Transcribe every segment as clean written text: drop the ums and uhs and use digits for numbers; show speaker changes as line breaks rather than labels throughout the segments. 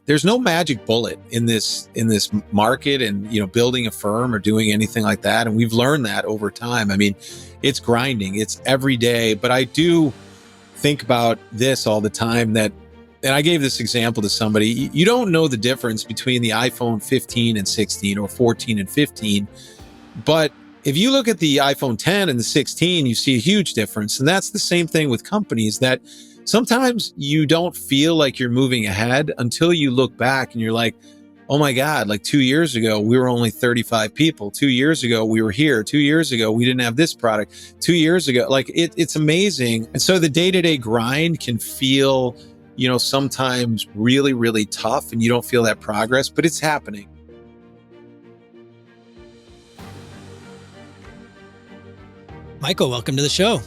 there's no magic bullet in this market, and building a firm or doing anything like that. And we've learned that over time. I mean, it's grinding, it's every day. But I do think about this all the time, and I gave this example to somebody. You don't know the difference between the iPhone 15 and 16 or 14 and 15, but if you look at the iPhone 10 and the 16, you see a huge difference. And that's the same thing with companies, that sometimes you don't feel like you're moving ahead until you look back and you're like, oh my God, like 2 years ago, we were only 35 people. 2 years ago, we were here. 2 years ago, we didn't have this product. 2 years ago, like it's amazing. And so the day-to-day grind can feel, sometimes really, really tough, and you don't feel that progress, but it's happening.
Michael, welcome to the show.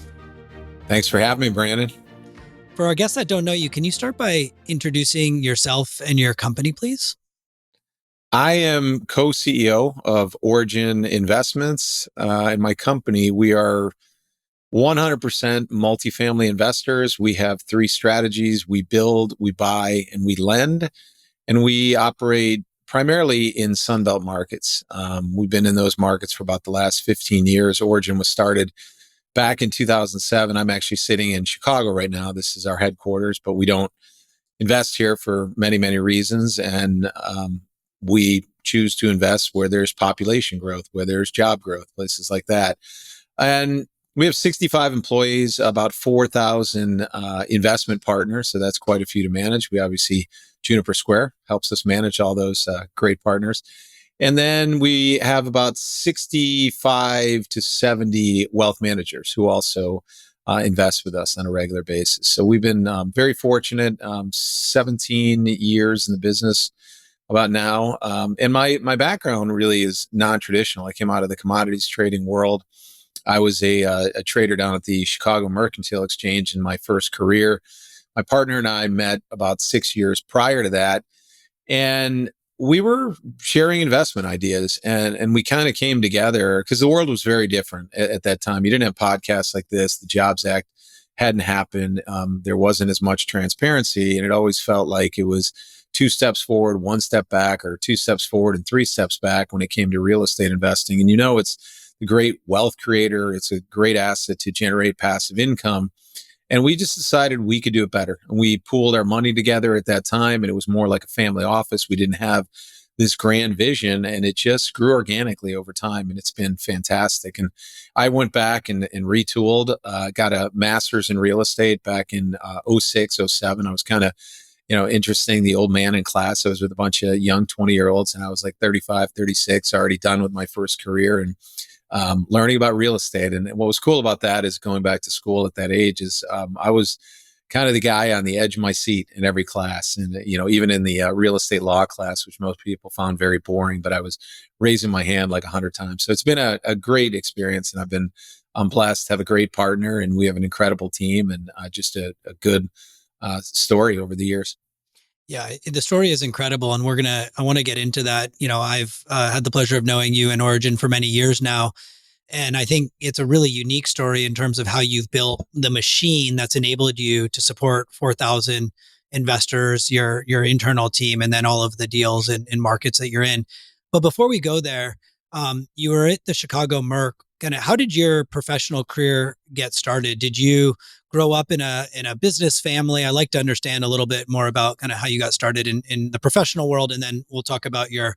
Thanks for having me, Brandon.
For our guests that don't know you, can you start by introducing yourself and your company, please?
I am co-CEO of Origin Investments. In my company, we are 100% multifamily investors. We have 3 strategies. We build, we buy, and we lend. And we operate primarily in Sunbelt markets. We've been in those markets for about the last 15 years. Origin was started back in 2007. I'm actually sitting in Chicago right now. This is our headquarters, but we don't invest here for many, many reasons. And we choose to invest where there's population growth, where there's job growth, places like that. And we have 65 employees, about 4,000 investment partners. So that's quite a few to manage. We obviously, Juniper Square helps us manage all those great partners. And then we have about 65 to 70 wealth managers who also invest with us on a regular basis. So we've been very fortunate, 17 years in the business about now. And my background really is non-traditional. I came out of the commodities trading world. I was a trader down at the Chicago Mercantile Exchange in my first career. My partner and I met about 6 years prior to that, and we were sharing investment ideas, and we kind of came together because the world was very different at that time. You didn't have podcasts like this. The Jobs Act hadn't happened. There wasn't as much transparency, and it always felt like it was 2 steps forward, 1 step back, or 2 steps forward and 3 steps back when it came to real estate investing. And it's a great wealth creator. It's a great asset to generate passive income. And we just decided we could do it better. And we pooled our money together at that time, and it was more like a family office. We didn't have this grand vision, and it just grew organically over time, and it's been fantastic. And I went back and retooled, got a master's in real estate back in 06, 07. I was kind of, interesting, the old man in class. I was with a bunch of young 20-year-olds, and I was like 35, 36, already done with my first career, and learning about real estate. And what was cool about that is going back to school at that age is I was kind of the guy on the edge of my seat in every class. And, even in the real estate law class, which most people found very boring, but I was raising my hand like 100 times. So it's been a great experience, and I'm blessed to have a great partner, and we have an incredible team, and just a good story over the years.
Yeah, the story is incredible, and I want to get into that. I've had the pleasure of knowing you and Origin for many years now, and I think it's a really unique story in terms of how you've built the machine that's enabled you to support 4,000 investors, your internal team, and then all of the deals in markets that you're in. But before we go there, you were at the Chicago Merc. How did your professional career get started? Did you grow up in a business family? I like to understand a little bit more about kind of how you got started in the professional world, and then we'll talk about your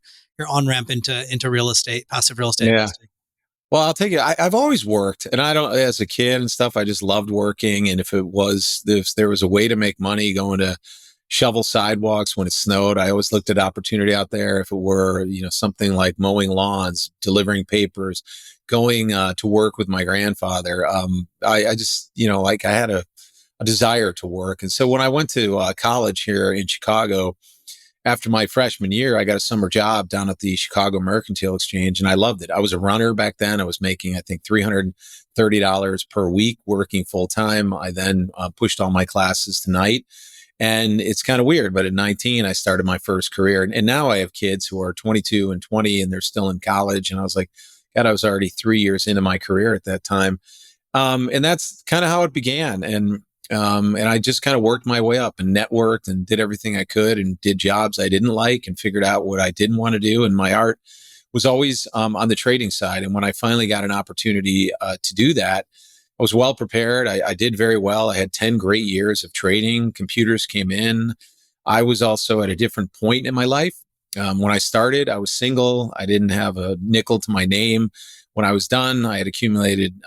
on-ramp into real estate, passive real estate investing.
Well, I'll take it. I've always worked, and as a kid and stuff, I just loved working. And if there was a way to make money going to shovel sidewalks when it snowed, I always looked at opportunity out there. If it were, something like mowing lawns, delivering papers, going to work with my grandfather, I just, I had a desire to work. And so when I went to college here in Chicago, after my freshman year, I got a summer job down at the Chicago Mercantile Exchange, and I loved it. I was a runner back then. I was making, I think, $330 per week working full time. I then pushed all my classes to night. And it's kind of weird, but at 19, I started my first career. And now I have kids who are 22 and 20, and they're still in college. And I was like, God, I was already 3 years into my career at that time. And that's kind of how it began. And And I just kind of worked my way up and networked and did everything I could and did jobs I didn't like and figured out what I didn't want to do. And my art was always on the trading side. And when I finally got an opportunity to do that, I was well prepared. I did very well. I had 10 great years of trading. Computers came in. I was also at a different point in my life. When I started, I was single. I didn't have a nickel to my name. When I was done, I had accumulated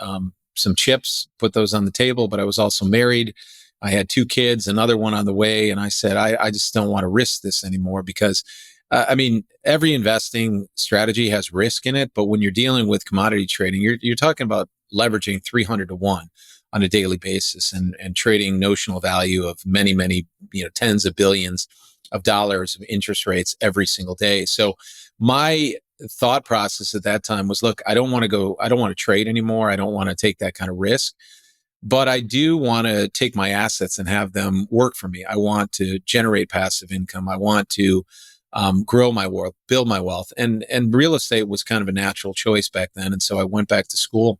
some chips, put those on the table, but I was also married. I had two kids, another one on the way. And I said, I just don't want to risk this anymore because, I mean, every investing strategy has risk in it. But when you're dealing with commodity trading, you're talking about leveraging 300 to 1 on a daily basis and trading notional value of many, tens of billions of dollars of interest rates every single day. So my thought process at that time was, look, I don't want to trade anymore. I don't want to take that kind of risk, but I do want to take my assets and have them work for me. I want to generate passive income. I want to grow my wealth, build my wealth. And real estate was kind of a natural choice back then. And so I went back to school,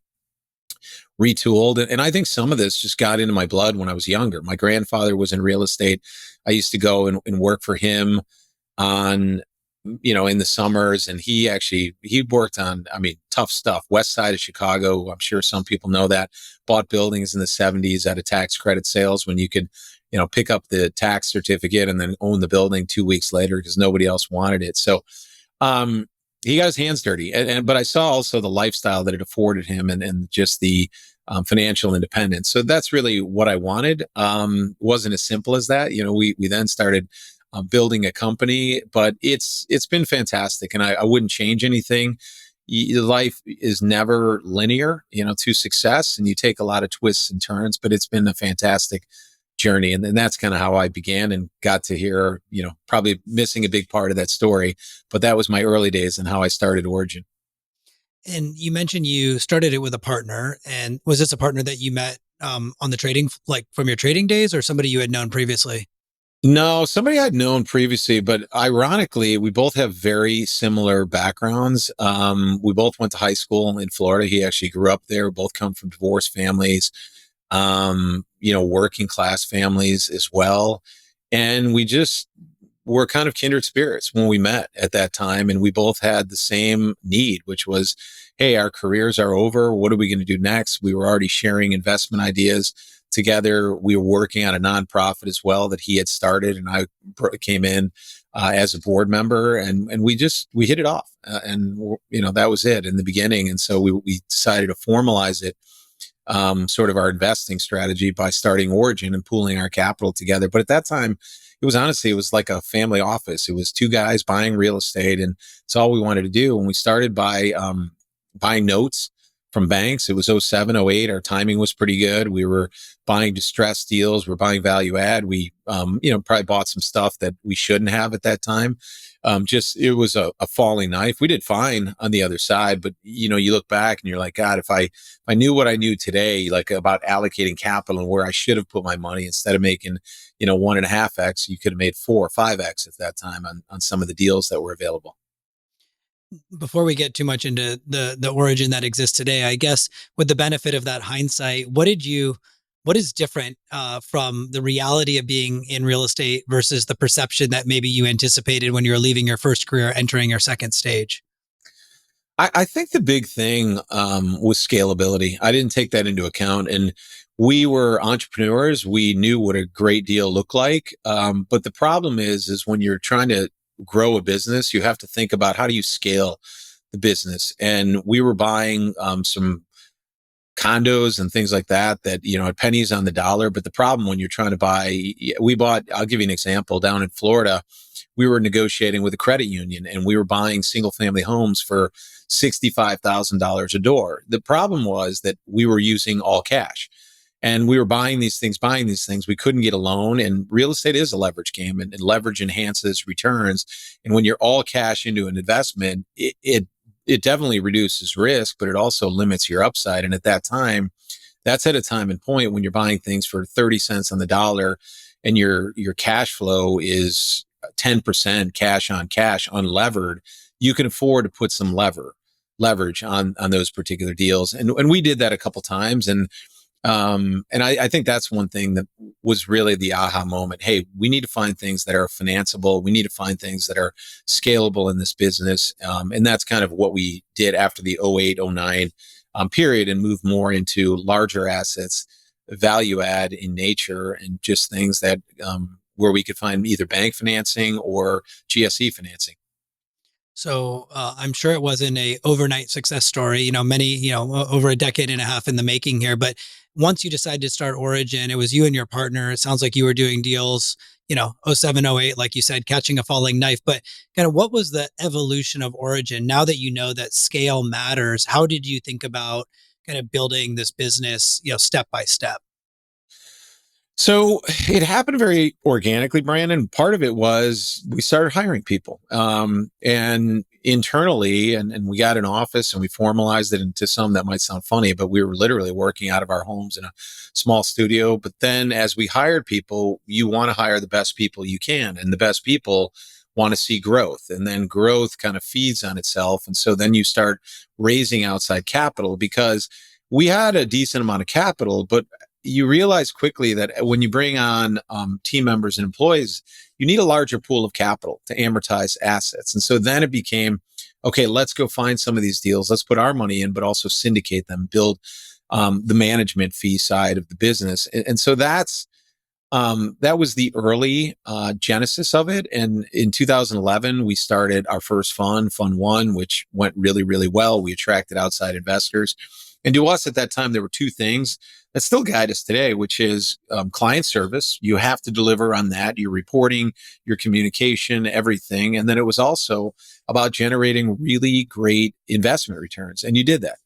retooled. And I think some of this just got into my blood when I was younger. My grandfather was in real estate. I used to go and work for him on, in the summers. And he worked on, I mean, tough stuff. West side of Chicago. I'm sure some people know that. Bought buildings in the 70s at a tax credit sales when you could, pick up the tax certificate and then own the building 2 weeks later because nobody else wanted it. So, he got his hands dirty, but I saw also the lifestyle that it afforded him and just the financial independence. So that's really what I wanted. Wasn't as simple as that. We then started building a company, but it's been fantastic, and I wouldn't change anything. Life is never linear, to success, and you take a lot of twists and turns. But it's been a fantastic journey, and that's kind of how I began and got to here. Probably missing a big part of that story, but that was my early days and how I started Origin.
And you mentioned you started it with a partner. And was this a partner that you met on the trading, like from your trading days, or somebody you had known previously?
No, somebody I'd known previously, but ironically, we both have very similar backgrounds. We both went to high school in Florida. He actually grew up there. We both come from divorced families, working class families as well. And we just were kind of kindred spirits when we met at that time. And we both had the same need, which was, hey, our careers are over. What are we going to do next? We were already sharing investment ideas together. We were working on a nonprofit as well that he had started, and I came in as a board member, and we hit it off, and that was it in the beginning. And so we decided to formalize it, sort of our investing strategy, by starting Origin and pooling our capital together. But at that time, it was like a family office. It was two guys buying real estate, and it's all we wanted to do. And we started by buying notes from banks. It was '07, '08. Our timing was pretty good. We were buying distressed deals. We're buying value add. We, probably bought some stuff that we shouldn't have at that time. It was a falling knife. We did fine on the other side, but you look back and you're like, God, if I knew what I knew today, like about allocating capital and where I should have put my money, instead of making, 1.5x, you could have made 4 or 5x at that time on some of the deals that were available.
Before we get too much into the origin that exists today, I guess with the benefit of that hindsight, what is different from the reality of being in real estate versus the perception that maybe you anticipated when you were leaving your first career, entering your second stage?
I think the big thing was scalability. I didn't take that into account. And we were entrepreneurs. We knew what a great deal looked like. But the problem is when you're trying to grow a business, you have to think about, how do you scale the business? And we were buying some condos and things like that, at pennies on the dollar. But the problem when you're trying to I'll give you an example. Down in Florida, we were negotiating with a credit union, and we were buying single family homes for $65,000 a door. The problem was that we were using all cash, and we were buying these things. We couldn't get a loan, and real estate is a leverage game, and leverage enhances returns. And when you're all cash into an investment, it definitely reduces risk, but it also limits your upside. And at that time, that's at a time and point when you're buying things for 30 cents on the dollar, and your cash flow is 10% cash on cash unlevered. You can afford to put some leverage on those particular deals. And we did that a couple times. And And I think that's one thing that was really the aha moment. Hey, we need to find things that are financeable. We need to find things that are scalable in this business. And that's kind of what we did after the 08, 09 period, and moved more into larger assets, value add in nature, and just things that where we could find either bank financing or GSE financing.
So I'm sure it wasn't a overnight success story. Many, over a decade and a half in the making here. But once you decided to start Origin, it was you and your partner. It sounds like you were doing deals, oh 07, oh 08, like you said, catching a falling knife. But kind of what was the evolution of Origin? Now that you know that scale matters, how did you think about kind of building this business, step by step?
So it happened very organically, Brandon. Part of it was we started hiring people, and internally, and we got an office and we formalized it into some that might sound funny, but we were literally working out of our homes in a small studio. But then as we hired people, you want to hire the best people you can, and the best people want to see growth, and then growth kind of feeds on itself. And so then you start raising outside capital because we had a decent amount of capital, but you realize quickly that when you bring on team members and employees, you need a larger pool of capital to amortize assets. And so then it became, okay, let's go find some of these deals. Let's put our money in, but also syndicate them, build the management fee side of the business. And so that was the early genesis of it. And in 2011, we started our first fund, Fund One, which went really, really well. We attracted outside investors. And to us at that time, there were two things that still guide us today, which is client service. You have to deliver on that, your reporting, your communication, everything. And then it was also about generating really great investment returns. And you did that.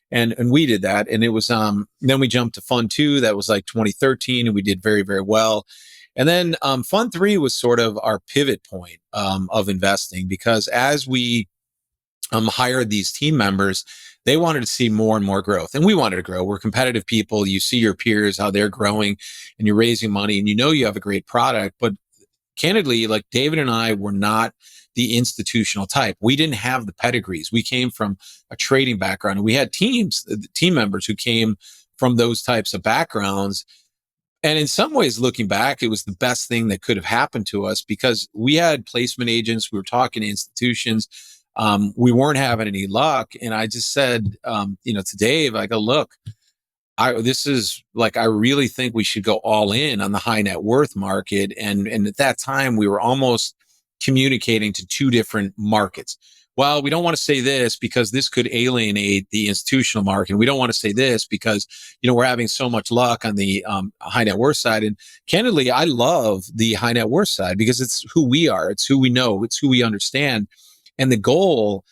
And we did that. And it was, then we jumped to Fund Two. That was like 2013, and we did very, very well. And then Fund Three was sort of our pivot point of investing, because as we hired these team members, they wanted to see more and more growth. And we wanted to grow. We're competitive people. You see your peers, how they're growing, and you're raising money, and you have a great product. But candidly, like David and I were not the institutional type. We didn't have the pedigrees. We came from a trading background, and we had team members who came from those types of backgrounds. And in some ways, looking back, it was the best thing that could have happened to us, because we had placement agents. We were talking to institutions. We weren't having any luck. And I just said, to Dave, I go, look, this is like, I really think we should go all in on the high net worth market. And at that time, we were almost communicating to two different markets. Well, we don't want to say this because this could alienate the institutional market. And we don't want to say this because, we're having so much luck on the high net worth side. And candidly, I love the high net worth side because it's who we are. It's who we know. It's who we understand. And the goal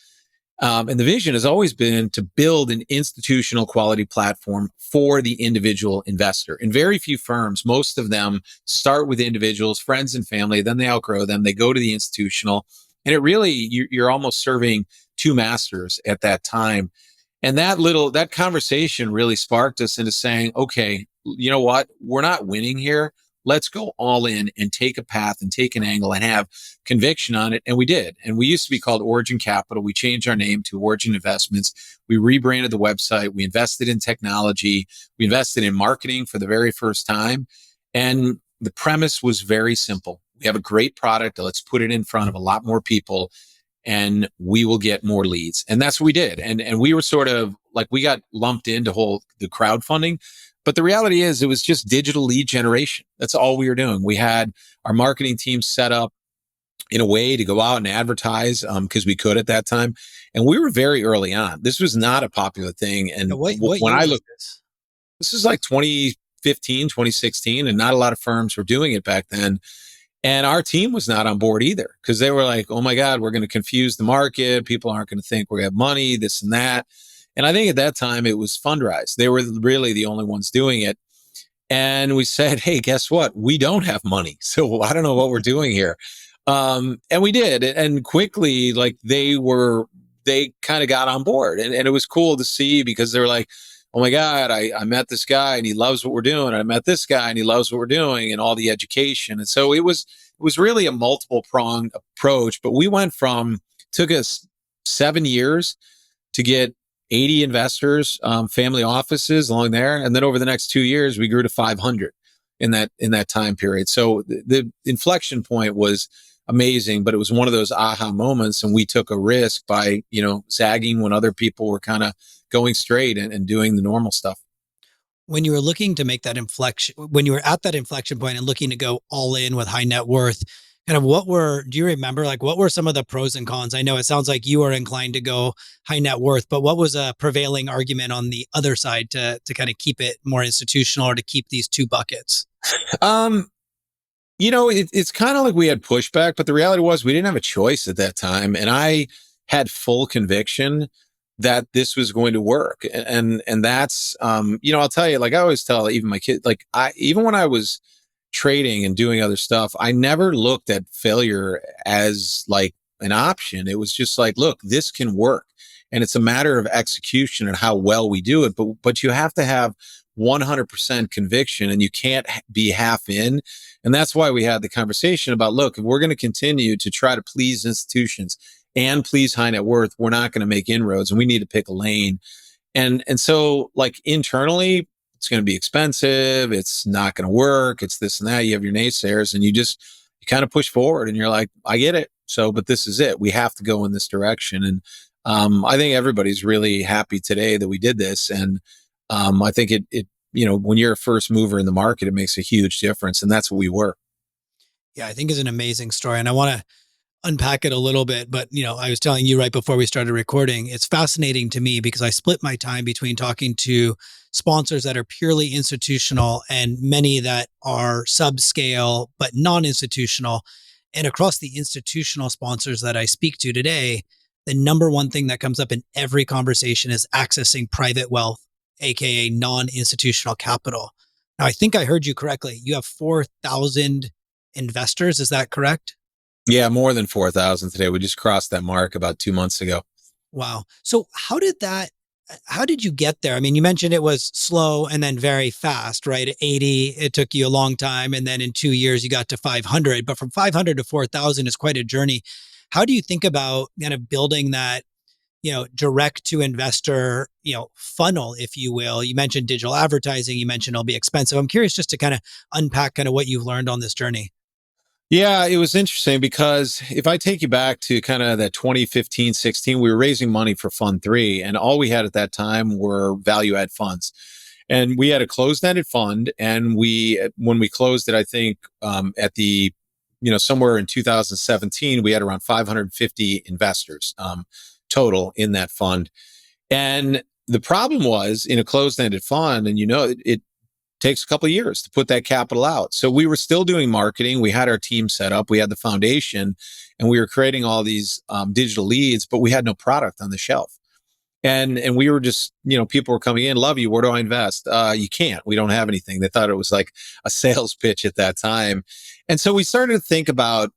and the vision has always been to build an institutional quality platform for the individual investor. In very few firms, most of them start with individuals, friends and family, then they outgrow them, they go to the institutional. And it really, you're almost serving two masters at that time. And that conversation really sparked us into saying, okay, you know what? We're not winning here. Let's go all in and take a path and take an angle and have conviction on it. And we did. And we used to be called Origin Capital. We changed our name to Origin Investments. We rebranded the website. We invested in technology. We invested in marketing for the very first time. And the premise was very simple. We have a great product. Let's put it in front of a lot more people, and we will get more leads. And that's what we did. And we were sort of like, we got lumped into the crowdfunding. But the reality is, it was just digital lead generation. That's all we were doing. We had our marketing team set up in a way to go out and advertise because we could at that time. And we were very early on. This was not a popular thing. And
What
when
year
I
was
look,
this?
this is like 2015, 2016, and not a lot of firms were doing it back then. And our team was not on board either, because they were like, oh my God, we're going to confuse the market. People aren't going to think we have money, this and that. And I think at that time it was Fundrise. They were really the only ones doing it. And we said, hey, guess what? We don't have money. So I don't know what we're doing here. And we did. And quickly, like they kind of got on board. And it was cool to see, because they were like, oh my God, I met this guy and he loves what we're doing. I met this guy and he loves what we're doing, and all the education. And so it was really a multiple pronged approach. But we took us 7 years to get 80 investors, family offices along there. And then over the next 2 years, we grew to 500 in that time period. So the inflection point was amazing, but it was one of those aha moments. And we took a risk by, zagging when other people were kind of going straight and doing the normal stuff.
When you were looking to make that inflection, when you were at that inflection point and looking to go all in with high net worth, kind of do you remember, like, what were some of the pros and cons? I know it sounds like you are inclined to go high net worth, but what was a prevailing argument on the other side to kind of keep it more institutional or to keep these two buckets?
Um, it's kind of like we had pushback, but the reality was we didn't have a choice at that time. And I had full conviction that this was going to work. And that's, I'll tell you, like I always tell even my kids, like even when I was trading and doing other stuff, I never looked at failure as like an option. It was just like, look, this can work. And it's a matter of execution and how well we do it. But you have to have 100% conviction and you can't be half in. And that's why we had the conversation about, look, if we're going to continue to try to please institutions and please high net worth, we're not going to make inroads and we need to pick a lane. And so like internally, it's going to be expensive. It's not going to work. It's this and that. You have your naysayers and you kind of push forward and you're like, I get it. So, but this is it. We have to go in this direction. And I think everybody's really happy today that we did this. And I think when you're a first mover in the market, it makes a huge difference. And that's what we were.
Yeah, I think is an amazing story. And I want to unpack it a little bit, but I was telling you right before we started recording, it's fascinating to me because I split my time between talking to sponsors that are purely institutional and many that are subscale but non-institutional. And across the institutional sponsors that I speak to today, the number one thing that comes up in every conversation is accessing private wealth, aka non-institutional capital. Now, I think I heard you correctly. You have 4,000 investors. Is that correct?
Yeah, more than 4,000 today. We just crossed that mark about 2 months ago.
Wow. So how did you get there? I mean, you mentioned it was slow and then very fast, right? At 80, it took you a long time. And then in 2 years, you got to 500, but from 500 to 4,000 is quite a journey. How do you think about kind of building that, direct to investor, funnel, if you will? You mentioned digital advertising. You mentioned it'll be expensive. I'm curious just to kind of unpack kind of what you've learned on this journey.
Yeah, it was interesting because if I take you back to kind of that 2015, 16, we were raising money for Fund 3, and all we had at that time were value add funds. And we had a closed ended fund. And when we closed it, I think at the, somewhere in 2017, we had around 550 investors total in that fund. And the problem was in a closed ended fund, and it takes a couple of years to put that capital out. So we were still doing marketing. We had our team set up. We had the foundation and we were creating all these digital leads, but we had no product on the shelf. And we were just, people were coming in, love you. Where do I invest? You can't. We don't have anything. They thought it was like a sales pitch at that time. And so we started to think about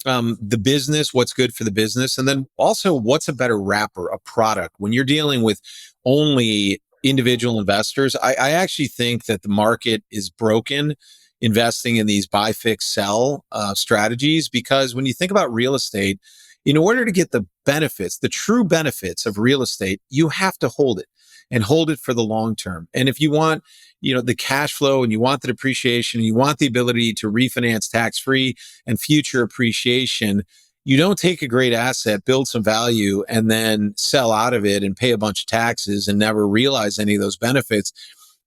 the business, what's good for the business. And then also what's a better wrapper, a product. When you're dealing with only individual investors, I actually think that the market is broken investing in these buy, fix, sell strategies. Because when you think about real estate, in order to get the benefits, the true benefits of real estate, you have to hold it and hold it for the long term. And if you want, the cash flow and you want the depreciation and you want the ability to refinance tax free and future appreciation, you don't take a great asset, build some value, and then sell out of it and pay a bunch of taxes and never realize any of those benefits.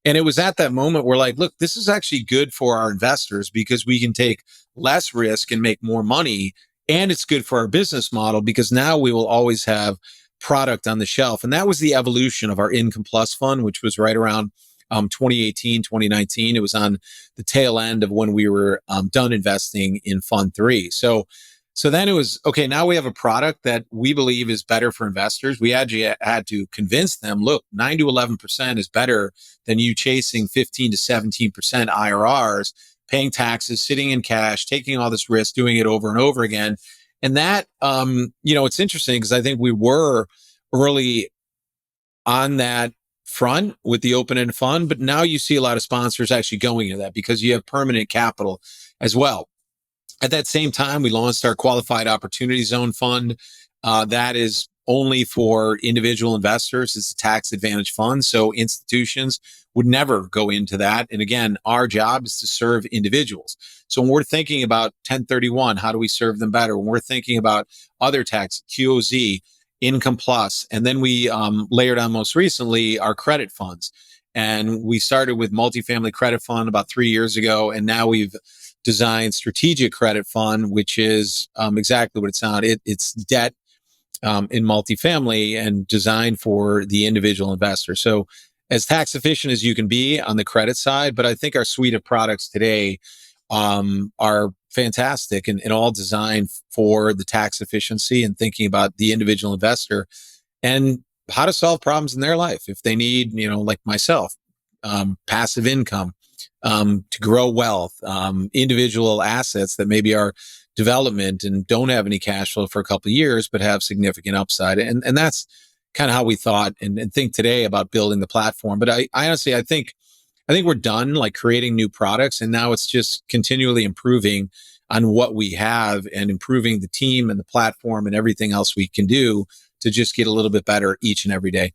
And it was at that moment where like, look, this is actually good for our investors because we can take less risk and make more money. And it's good for our business model because now we will always have product on the shelf. And that was the evolution of our Income Plus fund, which was right around 2018, 2019. It was on the tail end of when we were done investing in Fund 3. So then it was, okay, now we have a product that we believe is better for investors. We actually had to convince them, look, 9 to 11% is better than you chasing 15 to 17% IRRs, paying taxes, sitting in cash, taking all this risk, doing it over and over again. And that, it's interesting because I think we were early on that front with the open-end fund, but now you see a lot of sponsors actually going into that because you have permanent capital as well. At that same time, we launched our Qualified Opportunity Zone Fund. That is only for individual investors. It's a tax advantage fund. So institutions would never go into that. And again, our job is to serve individuals. So when we're thinking about 1031, how do we serve them better? When we're thinking about other tax, QOZ, Income Plus, and then we layered on most recently our credit funds. And we started with multifamily credit fund about 3 years ago, and now we've designed strategic credit fund, which is exactly what it sounded. It's debt in multifamily and designed for the individual investor. So as tax efficient as you can be on the credit side, but I think our suite of products today are fantastic and all designed for the tax efficiency and thinking about the individual investor and how to solve problems in their life. If they need, like myself, passive income, to grow wealth, individual assets that maybe are development and don't have any cash flow for a couple of years, but have significant upside. And that's kind of how we thought and think today about building the platform. But I honestly, I think we're done like creating new products, and now it's just continually improving on what we have and improving the team and the platform and everything else we can do to just get a little bit better each and every day.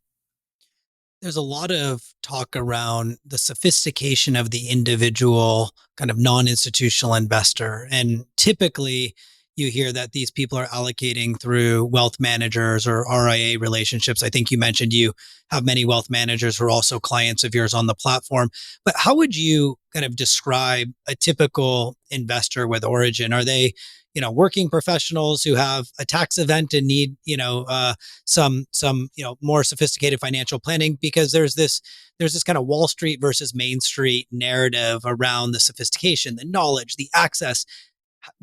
There's a lot of talk around the sophistication of the individual kind of non-institutional investor. And typically you hear that these people are allocating through wealth managers or RIA relationships. I think you mentioned you have many wealth managers who are also clients of yours on the platform. But how would you kind of describe a typical investor with Origin? Are they, working professionals who have a tax event and need, some more sophisticated financial planning? Because there's this kind of Wall Street versus Main Street narrative around the sophistication, the knowledge, the access.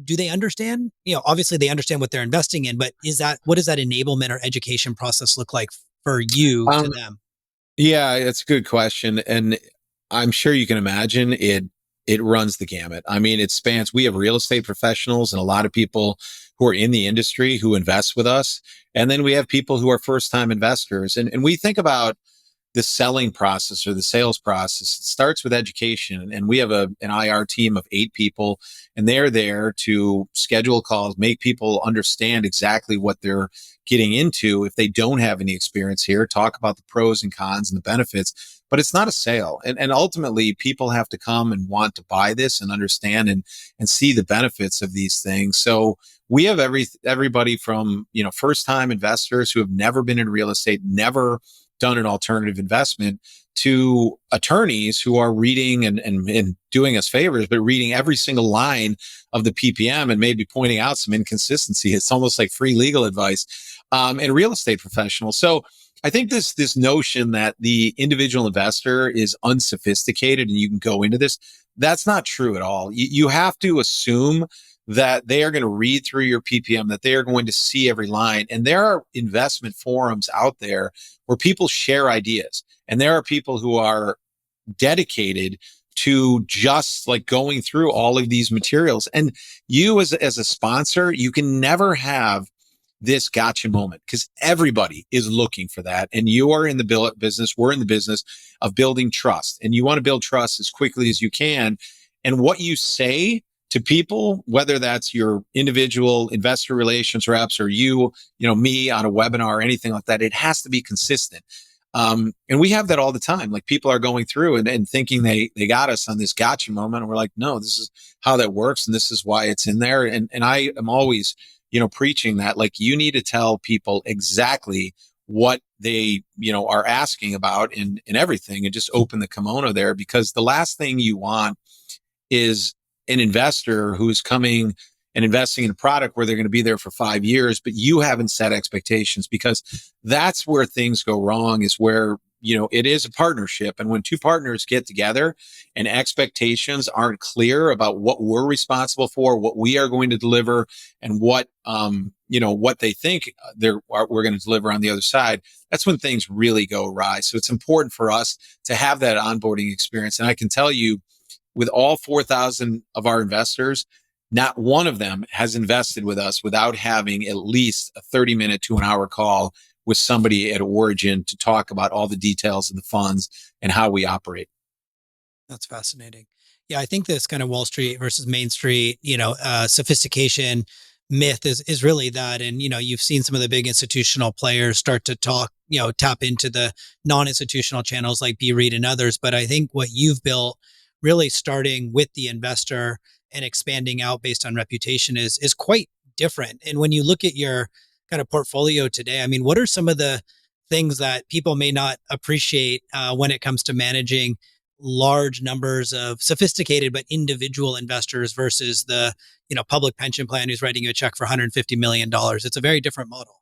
Do they understand? Obviously they understand what they're investing in, but what does that enablement or education process look like for you to
Um,
them?
yeah, it's a good question. And I'm sure you can imagine it runs the gamut. I mean, it spans, we have real estate professionals and a lot of people who are in the industry who invest with us. And then we have people who are first time investors. And we think about the selling process or the sales process. It starts with education. And we have an IR team of 8 people, and they're there to schedule calls, make people understand exactly what they're getting into if they don't have any experience here, talk about the pros and cons and the benefits. But it's not a sale. And ultimately, people have to come and want to buy this and understand and see the benefits of these things. So we have everybody from, first time investors who have never been in real estate, never done an alternative investment, to attorneys who are reading and doing us favors, but reading every single line of the PPM and maybe pointing out some inconsistency. It's almost like free legal advice, and real estate professionals. So I think this notion that the individual investor is unsophisticated and you can go into this, that's not true at all. You have to assume that they are going to read through your PPM, that they are going to see every line. And there are investment forums out there where people share ideas. And there are people who are dedicated to just like going through all of these materials. And you as a sponsor, you can never have this gotcha moment because everybody is looking for that. And you are in the business, we're in the business of building trust. And you want to build trust as quickly as you can. And what you say to people, whether that's your individual investor relations reps or me on a webinar or anything like that, it has to be consistent. And we have that all the time. Like people are going through and thinking they got us on this gotcha moment. And we're like, no, this is how that works. And this is why it's in there. And I am always, preaching that like you need to tell people exactly what they, are asking about in everything and just open the kimono there, because the last thing you want is an investor who's coming and investing in a product where they're going to be there for 5 years, but you haven't set expectations, because that's where things go wrong, is where, it is a partnership. And when two partners get together and expectations aren't clear about what we're responsible for, what we are going to deliver, and what, what they think we're going to deliver on the other side, that's when things really go awry. So it's important for us to have that onboarding experience. And I can tell you, with all 4,000 of our investors, not one of them has invested with us without having at least a 30-minute to an hour call with somebody at Origin to talk about all the details of the funds and how we operate.
That's fascinating. Yeah, I think this kind of Wall Street versus Main Street, sophistication myth is really that. And, you've seen some of the big institutional players start to talk, tap into the non-institutional channels like BREIT and others. But I think what you've built, really starting with the investor and expanding out based on reputation, is quite different. And when you look at your kind of portfolio today, I mean, what are some of the things that people may not appreciate when it comes to managing large numbers of sophisticated but individual investors versus the public pension plan who's writing you a check for $150 million? It's a very different model.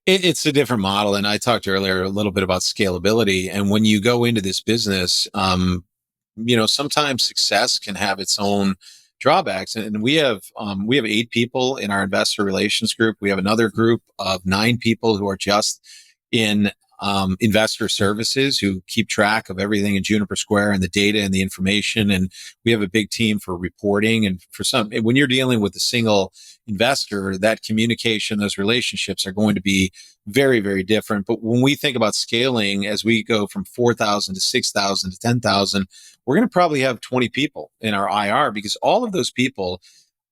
It's a different model. And I talked earlier a little bit about scalability. And when you go into this business, sometimes success can have its own drawbacks. And we have 8 people in our investor relations group. We have another group of 9 people who are just in investor services, who keep track of everything in Juniper Square and the data and the information. And we have a big team for reporting. And when you're dealing with a single investor, that communication, those relationships are going to be very, very different. But when we think about scaling, as we go from 4,000 to 6,000 to 10,000, we're going to probably have 20 people in our IR, because all of those people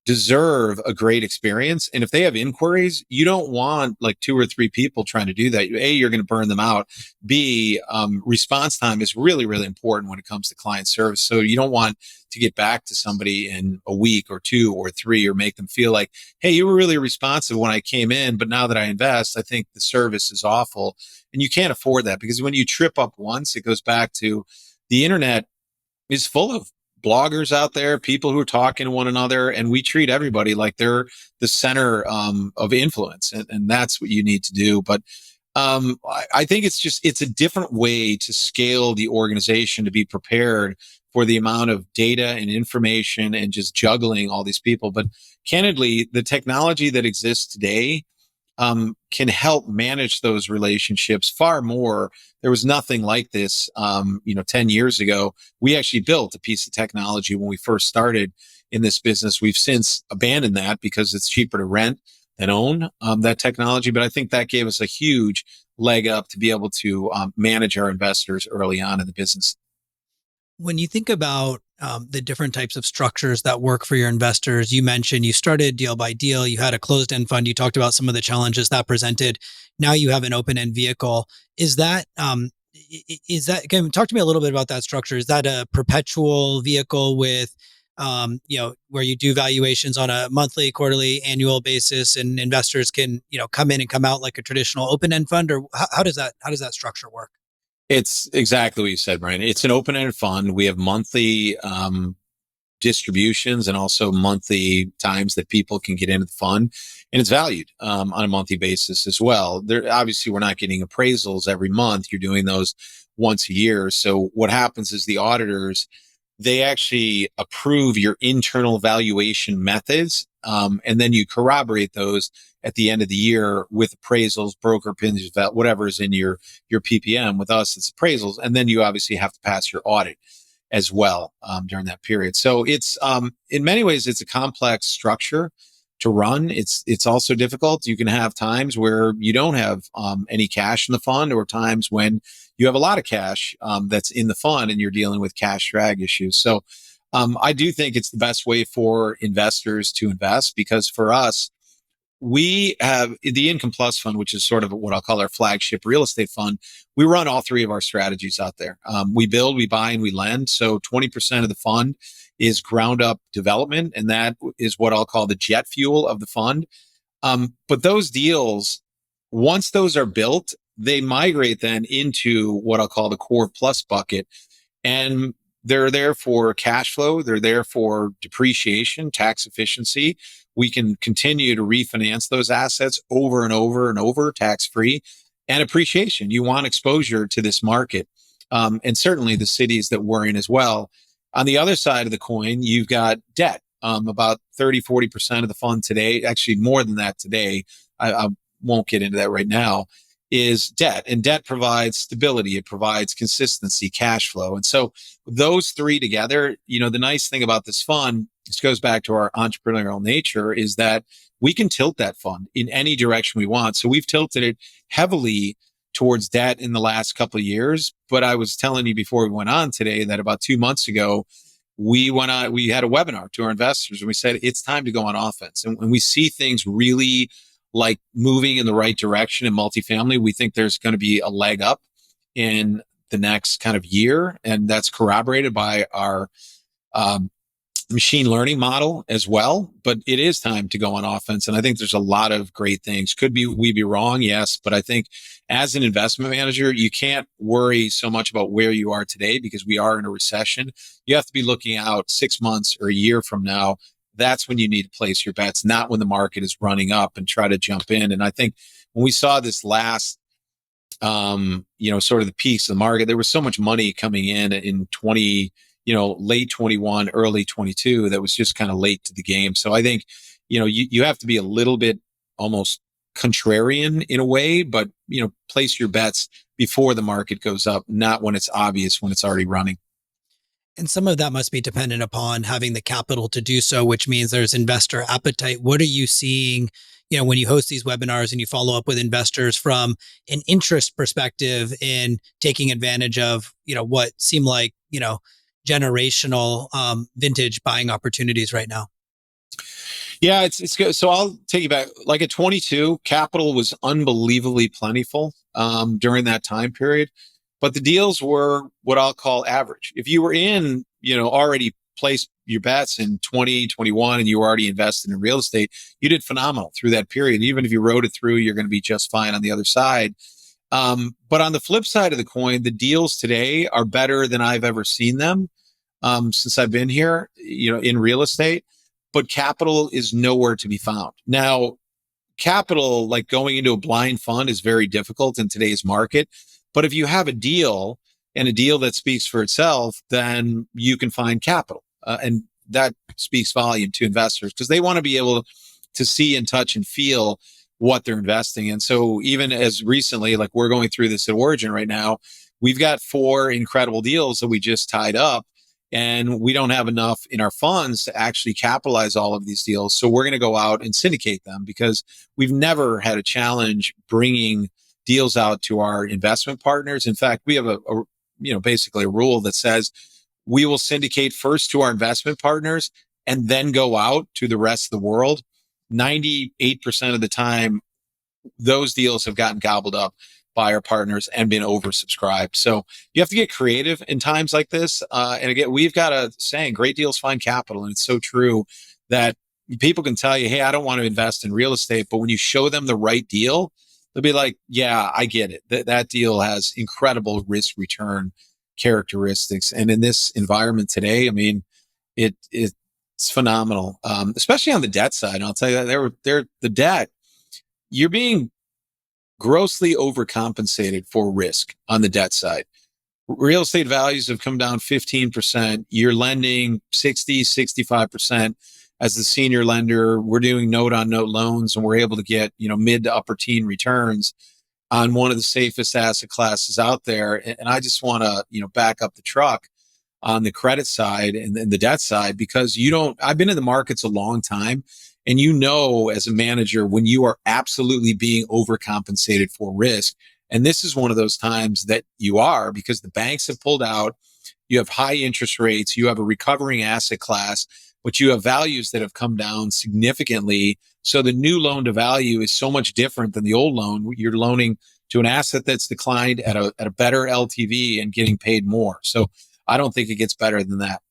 deserve a great experience. And if they have inquiries, you don't want like 2 or 3 people trying to do that. A, you're going to burn them out. B, response time is really, really important when it comes to client service. So you don't want to get back to somebody in a week or 2 or 3, or make them feel like, hey, you were really responsive when I came in, but now that I invest, I think the service is awful. And you can't afford that, because when you trip up once, it goes back to the internet is full of bloggers out there, people who are talking to one another, and we treat everybody like they're the center of influence, and that's what you need to do. But I think it's a different way to scale the organization, to be prepared for the amount of data and information and just juggling all these people. But candidly, the technology that exists today can help manage those relationships far more. There was nothing like this, 10 years ago. We actually built a piece of technology when we first started in this business. We've since abandoned that because it's cheaper to rent than own that technology. But I think that gave us a huge leg up to be able to manage our investors early on in the business.
When you think about the different types of structures that work for your investors, you mentioned you started deal by deal, you had a closed end fund, you talked about some of the challenges that presented. Now you have an open end vehicle. Can talk to me a little bit about that structure? Is that a perpetual vehicle with, where you do valuations on a monthly, quarterly, annual basis, and investors can, come in and come out like a traditional open end fund, or how does that structure work?
It's exactly what you said, Brian. It's an open-ended fund. We have monthly distributions and also monthly times that people can get into the fund, and it's valued on a monthly basis as well. Obviously, we're not getting appraisals every month. You're doing those once a year. So what happens is the auditors, they actually approve your internal valuation methods, and then you corroborate those at the end of the year with appraisals, broker opinions, whatever is in your PPM. With us, it's appraisals, and then you obviously have to pass your audit as well during that period. So it's in many ways it's a complex structure to run. It's also difficult. You can have times where you don't have any cash in the fund, or times when you have a lot of cash that's in the fund and you're dealing with cash drag issues. So I do think it's the best way for investors to invest, because for us, we have the Income Plus Fund, which is sort of what I'll call our flagship real estate fund. We run all 3 of our strategies out there. We build, we buy, and we lend. So 20% of the fund is ground up development, and that is what I'll call the jet fuel of the fund. But those deals, once those are built, they migrate then into what I'll call the core plus bucket. And they're there for cash flow. They're there for depreciation, tax efficiency. We can continue to refinance those assets over and over and over, tax free, and appreciation. You want exposure to this market, and certainly the cities that we're in as well. On the other side of the coin, you've got debt. About 30-40% of the fund today, actually more than that today, I won't get into that right now, is debt. And debt provides stability. It provides consistency, cash flow. And so those 3 together, the nice thing about this fund, this goes back to our entrepreneurial nature, is that we can tilt that fund in any direction we want. So we've tilted it heavily towards debt in the last couple of years. But I was telling you before we went on today that about 2 months ago, we had a webinar to our investors and we said, it's time to go on offense. And when we see things really like moving in the right direction in multifamily, we think there's going to be a leg up in the next kind of year. And that's corroborated by our um, machine learning model as well. But it is time to go on offense. And I think there's a lot of great things. Could be, we be wrong? Yes. But I think as an investment manager, you can't worry so much about where you are today because we are in a recession. You have to be looking out 6 months or a year from now. That's when you need to place your bets, not when the market is running up and try to jump in. And I think when we saw this last sort of the peaks of the market, there was so much money coming in 20, late 21, early 22, that was just kind of late to the game. So I think, you have to be a little bit almost contrarian in a way, but, place your bets before the market goes up, not when it's obvious, when it's already running.
And some of that must be dependent upon having the capital to do so, which means there's investor appetite. What are you seeing, when you host these webinars and you follow up with investors from an interest perspective in taking advantage of, what seem like, generational vintage buying opportunities right now?
Yeah, it's good. So I'll take you back. Like at 22, capital was unbelievably plentiful during that time period, but the deals were what I'll call average. If you were in, already placed your bets in 2021 and you were already invested in real estate, you did phenomenal through that period. Even if you rode it through, you're going to be just fine on the other side. But on the flip side of the coin, the deals today are better than I've ever seen them since I've been here, in real estate. But capital is nowhere to be found. Now, capital, like going into a blind fund, is very difficult in today's market. But if you have a deal and a deal that speaks for itself, then you can find capital. And that speaks volume to investors because they want to be able to see and touch and feel what they're investing in. So even as recently, like we're going through this at Origin right now, we've got 4 incredible deals that we just tied up. And we don't have enough in our funds to actually capitalize all of these deals. So we're going to go out and syndicate them because we've never had a challenge bringing deals out to our investment partners. In fact, we have basically a rule that says we will syndicate first to our investment partners and then go out to the rest of the world. 98% of the time, those deals have gotten gobbled up by our partners and been oversubscribed. So you have to get creative in times like this. And again, we've got a saying, great deals find capital. And it's so true that people can tell you, hey, I don't want to invest in real estate. But when you show them the right deal, they'll be like, yeah, I get it. That deal has incredible risk return characteristics. And in this environment today, I mean, it's phenomenal, especially on the debt side. And I'll tell you that the debt, you're being grossly overcompensated for risk on the debt side. Real estate values have come down 15%. You're lending 60, 65%. As the senior lender, we're doing note on note loans and we're able to get, mid to upper teen returns on one of the safest asset classes out there. And I just want to, back up the truck on the credit side and the debt side, because I've been in the markets a long time. And as a manager, when you are absolutely being overcompensated for risk, and this is one of those times that you are, because the banks have pulled out, you have high interest rates, you have a recovering asset class, but you have values that have come down significantly. So the new loan to value is so much different than the old loan. You're loaning to an asset that's declined at a better LTV and getting paid more. So I don't think it gets better than that.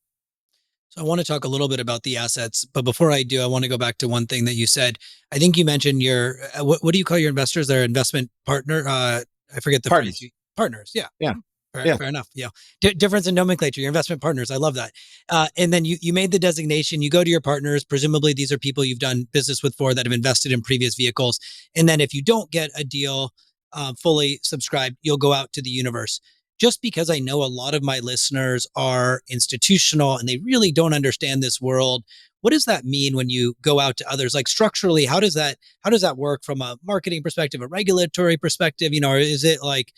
So I want to talk a little bit about the assets, but before I do, I want to go back to one thing that you said. I think you mentioned your what do you call your investors? Their investment partner. I forget the
Partners.
phrase. Partners. Yeah.
Yeah.
Fair enough. Yeah. Difference in nomenclature. Your investment partners. I love that. And then you made the designation. You go to your partners. Presumably, these are people you've done business with that have invested in previous vehicles. And then if you don't get a deal fully subscribed, you'll go out to the universe. Just because I know a lot of my listeners are institutional and they really don't understand this world, what does that mean when you go out to others? Like structurally, how does that work from a marketing perspective, a regulatory perspective? Or is it like,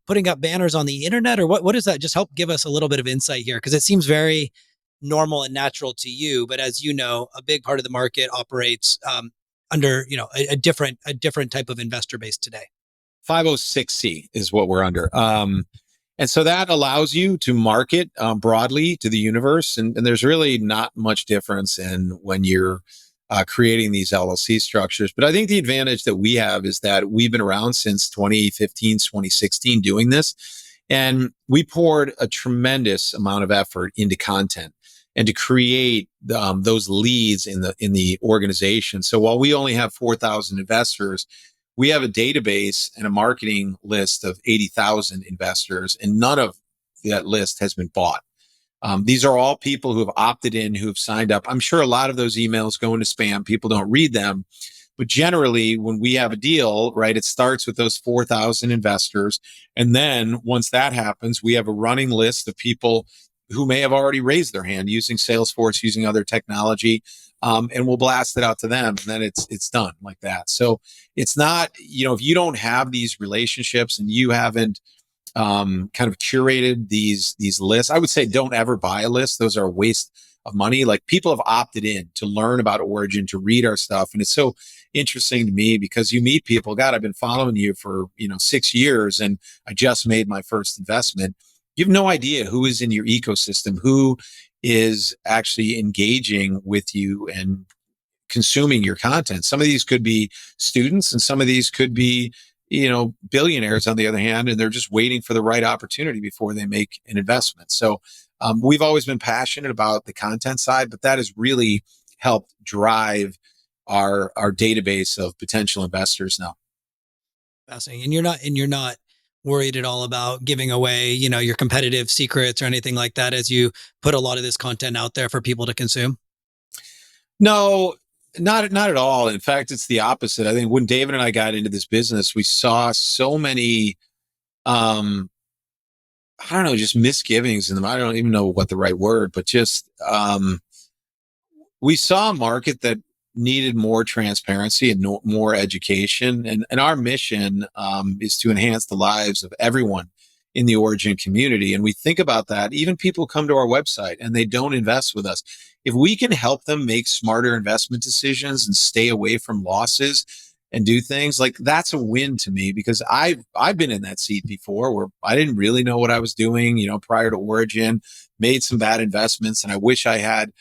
putting up banners on the internet, or what is that? Just help give us a little bit of insight here, because it seems very normal and natural to you. But as you know, a big part of the market operates under, a different type of investor base today.
506C is what we're under. And so that allows you to market broadly to the universe. And there's really not much difference in when you're creating these LLC structures. But I think the advantage that we have is that we've been around since 2015, 2016 doing this. And we poured a tremendous amount of effort into content and to create those leads in the organization. So while we only have 4,000 investors, we have a database and a marketing list of 80,000 investors, and none of that list has been bought. These are all people who have opted in, who have signed up. I'm sure a lot of those emails go into spam. People don't read them. But generally, when we have a deal, right, it starts with those 4,000 investors. And then once that happens, we have a running list of people who may have already raised their hand using Salesforce, using other technology, and we'll blast it out to them. And then it's done like that. So it's not, if you don't have these relationships and you haven't kind of curated these lists, I would say don't ever buy a list. Those are a waste of money. Like, people have opted in to learn about Origin, to read our stuff. And it's so interesting to me because you meet people. God, I've been following you for 6 years, and I just made my first investment. You have no idea who is in your ecosystem, who is actually engaging with you and consuming your content. Some of these could be students, and some of these could be billionaires on the other hand, and they're just waiting for the right opportunity before they make an investment. So we've always been passionate about the content side, but that has really helped drive our database of potential investors now.
Fascinating. And you're not worried at all about giving away, your competitive secrets or anything like that as you put a lot of this content out there for people to consume?
No, not at all. In fact, it's the opposite. I think when David and I got into this business, we saw so many um I don't know, just misgivings in them. I don't even know what the right word, but just we saw a market that needed more transparency and more education. And our mission is to enhance the lives of everyone in the Origin community. And we think about that. Even people come to our website and they don't invest with us. If we can help them make smarter investment decisions and stay away from losses and do things like, that's a win to me, because I've been in that seat before where I didn't really know what I was doing, prior to Origin, made some bad investments, and I wish I had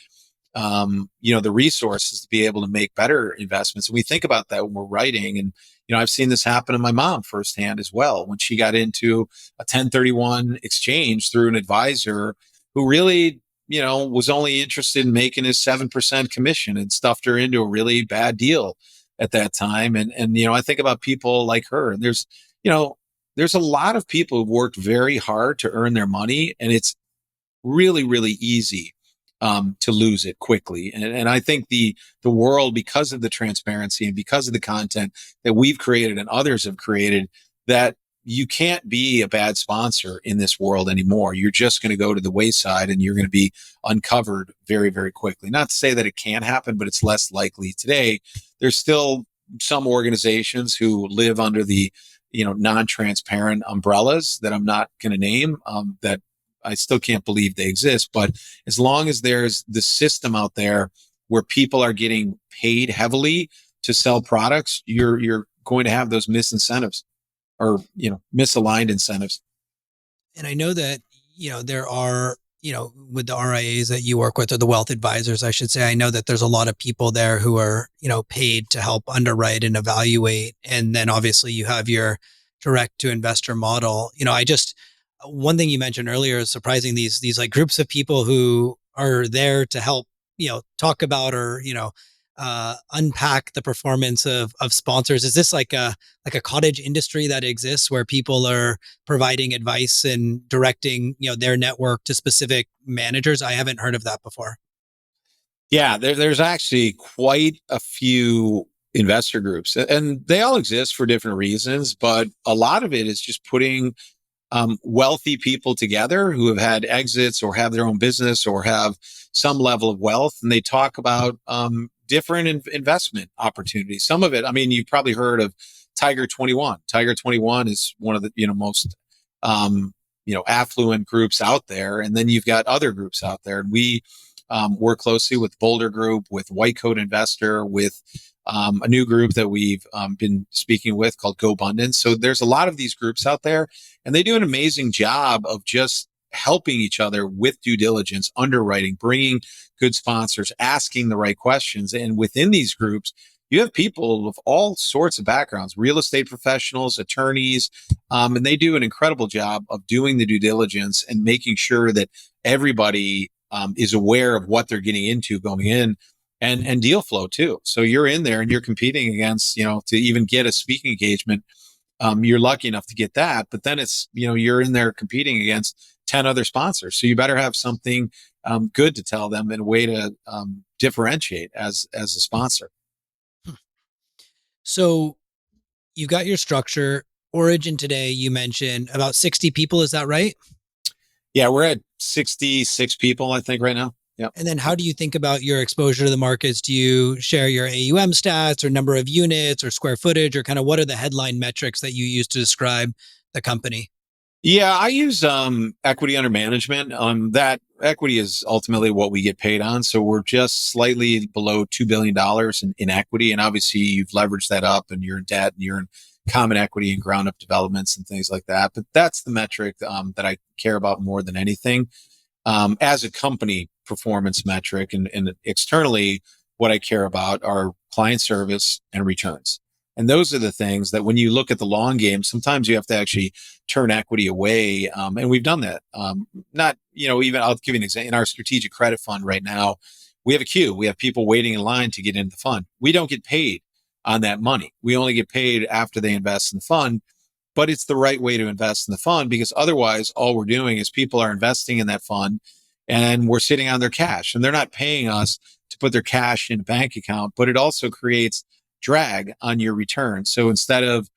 the resources to be able to make better investments. And we think about that when we're writing. And, I've seen this happen to my mom firsthand as well, when she got into a 1031 exchange through an advisor who really, was only interested in making his 7% commission, and stuffed her into a really bad deal at that time. And, I think about people like her, and there's a lot of people who've worked very hard to earn their money, and it's really, really easy to lose it quickly. And I think the world, because of the transparency and because of the content that we've created and others have created, that you can't be a bad sponsor in this world anymore. You're just going to go to the wayside, and you're going to be uncovered very, very quickly. Not to say that it can't happen, but it's less likely today. There's still some organizations who live under the non-transparent umbrellas that I'm not going to name, that I still can't believe they exist. But as long as there's the system out there where people are getting paid heavily to sell products, you're going to have those misincentives, or misaligned incentives.
And I know that, there are, with the RIAs that you work with, or the wealth advisors, I should say, I know that there's a lot of people there who are, paid to help underwrite and evaluate. And then obviously you have your direct to investor model. One thing you mentioned earlier is surprising, these like groups of people who are there to help, talk about, or, unpack the performance of sponsors. Is this like a cottage industry that exists where people are providing advice and directing, their network to specific managers? I haven't heard of that before.
Yeah, there's actually quite a few investor groups, and they all exist for different reasons, but a lot of it is just putting wealthy people together who have had exits or have their own business or have some level of wealth, and they talk about different investment opportunities. Some of it, I mean, you've probably heard of Tiger 21. Tiger 21 is one of the most affluent groups out there, and then you've got other groups out there. And we work closely with Boulder Group, with White Coat Investor, with a new group that we've been speaking with called Go Abundance. So there's a lot of these groups out there, and they do an amazing job of just helping each other with due diligence, underwriting, bringing good sponsors, asking the right questions. And within these groups, you have people of all sorts of backgrounds, real estate professionals, attorneys, and they do an incredible job of doing the due diligence and making sure that everybody is aware of what they're getting into going in, and deal flow too. So you're in there and you're competing against, to even get a speaking engagement. You're lucky enough to get that, but then it's, you're in there competing against 10 other sponsors. So you better have something good to tell them and a way to differentiate as a sponsor.
So you got your structure. Origin today, you mentioned about 60 people. Is that right?
Yeah, we're at 66 people, I think, right now. Yep.
And then how do you think about your exposure to the markets? Do you share your AUM stats or number of units or square footage, or kind of what are the headline metrics that you use to describe the company?
Yeah, I use equity under management. That equity is ultimately what we get paid on. So we're just slightly below $2 billion in equity. And obviously you've leveraged that up and you're in debt and you're in common equity and ground up developments and things like that. But that's the metric that I care about more than anything as a company performance metric. And externally, what I care about are client service and returns. And those are the things that when you look at the long game, sometimes you have to actually turn equity away. And we've done that. Not, even I'll give you an example. In our strategic credit fund right now, we have a queue. We have people waiting in line to get into the fund. We don't get paid on that money. We only get paid after they invest in the fund. But it's the right way to invest in the fund, because otherwise all we're doing is people are investing in that fund and we're sitting on their cash and they're not paying us to put their cash in a bank account, but it also creates drag on your return. So instead of,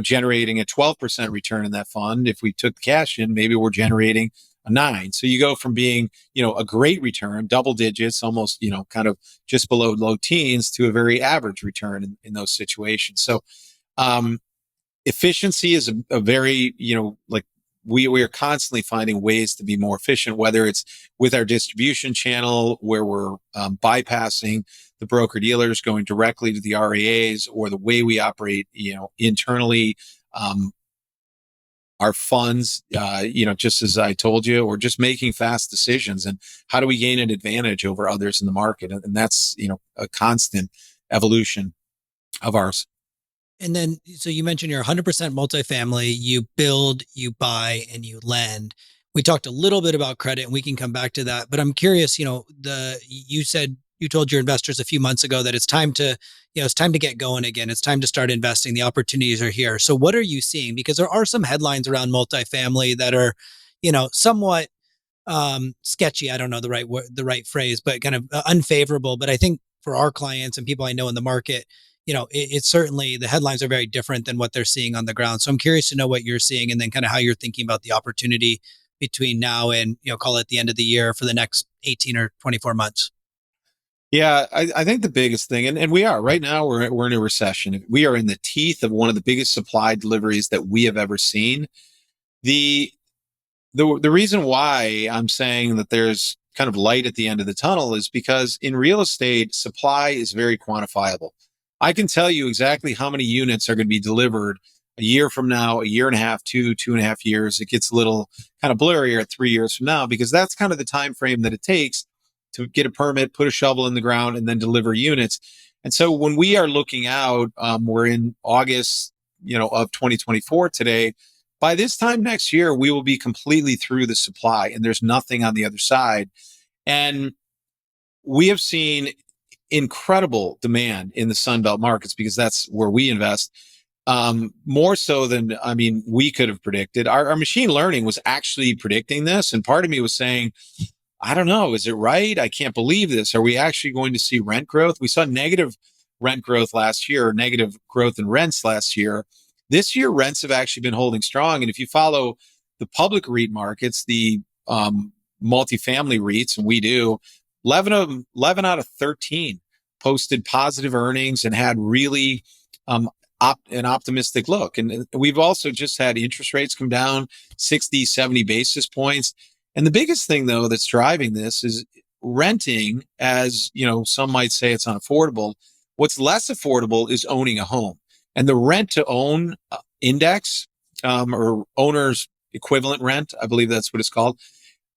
generating a 12% return in that fund, if we took cash in, maybe we're generating a 9. So you go from being, a great return, double digits, almost, kind of just below low teens, to a very average return in those situations. So, efficiency is a very, like we are constantly finding ways to be more efficient, whether it's with our distribution channel where we're bypassing the broker dealers, going directly to the RIAs, or the way we operate, internally, our funds, just as I told you, or just making fast decisions and how do we gain an advantage over others in the market. And that's, a constant evolution of ours.
And then, so you mentioned you're 100% multifamily, you build, you buy, and you lend. We talked a little bit about credit and we can come back to that, but I'm curious, you told your investors a few months ago that it's time to, it's time to get going again. It's time to start investing. The opportunities are here. So what are you seeing? Because there are some headlines around multifamily that are, somewhat sketchy. I don't know the right phrase, but kind of unfavorable. But I think for our clients and people I know in the market, it's certainly, the headlines are very different than what they're seeing on the ground. So I'm curious to know what you're seeing and then kind of how you're thinking about the opportunity between now and, call it the end of the year for the next 18 or 24 months.
Yeah, I think the biggest thing, and we are right now, we're in a recession. We are in the teeth of one of the biggest supply deliveries that we have ever seen. The the reason why I'm saying that there's kind of light at the end of the tunnel is because in real estate, supply is very quantifiable. I can tell you exactly how many units are going to be delivered a year from now, a year and a half, 2.5 years. It gets a little kind of blurrier at 3 years from now, because that's kind of the time frame that it takes to get a permit, put a shovel in the ground, and then deliver units. And so when we are looking out, we're in August, of 2024 today. By this time next year, we will be completely through the supply and there's nothing on the other side. And we have seen incredible demand in the Sunbelt markets because that's where we invest. More so than, we could have predicted. Our machine learning was actually predicting this. And part of me was saying, I don't know, is it right? I can't believe this. Are we actually going to see rent growth? We saw negative rent growth last year, or negative growth in rents last year. This year, rents have actually been holding strong. And if you follow the public REIT markets, the multifamily REITs, and we do, 11 out of 13 posted positive earnings and had really an optimistic look. And we've also just had interest rates come down 60, 70 basis points. And the biggest thing, though, that's driving this is renting, as some might say it's unaffordable. What's less affordable is owning a home. And the rent to own index, or owner's equivalent rent, I believe that's what it's called,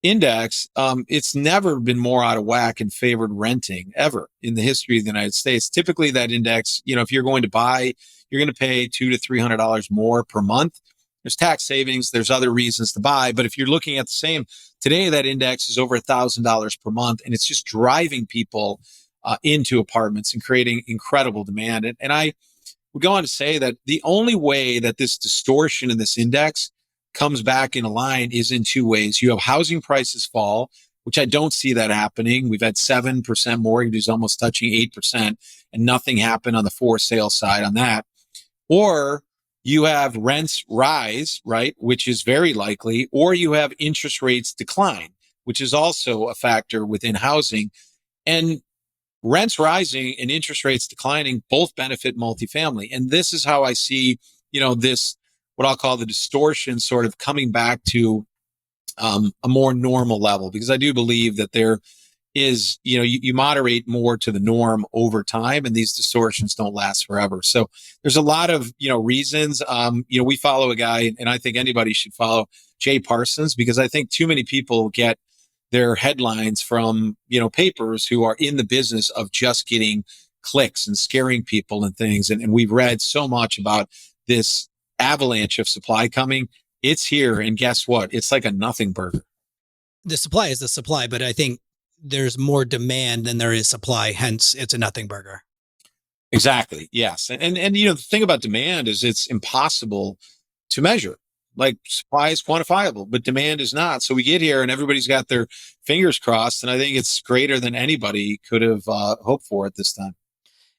index, it's never been more out of whack and favored renting ever in the history of the United States. Typically, that index, if you're going to buy, you're going to pay $200 to $300 more per month. There's tax savings. There's other reasons to buy. But if you're looking at the same today, that index is over $1,000 per month, and it's just driving people into apartments and creating incredible demand. And I would go on to say that the only way that this distortion in this index comes back in a line is in two ways. You have housing prices fall, which I don't see that happening. We've had 7% mortgages almost touching 8%, and nothing happened on the for sale side on that. Or you have rents rise, right, which is very likely, or you have interest rates decline, which is also a factor within housing. And rents rising and interest rates declining both benefit multifamily. And this is how I see, this, what I'll call the distortion sort of coming back to a more normal level, because I do believe that there is, you moderate more to the norm over time, and these distortions don't last forever. So there's a lot of, reasons. We follow a guy, and I think anybody should follow Jay Parsons, because I think too many people get their headlines from, papers who are in the business of just getting clicks and scaring people and things. And we've read so much about this avalanche of supply coming. It's here. And guess what? It's like a nothing burger.
The supply is the supply, but I think there's more demand than there is supply. Hence, it's a nothing burger.
Exactly. Yes. And the thing about demand is it's impossible to measure. Like, supply is quantifiable, but demand is not. So we get here and everybody's got their fingers crossed. And I think it's greater than anybody could have hoped for at this time.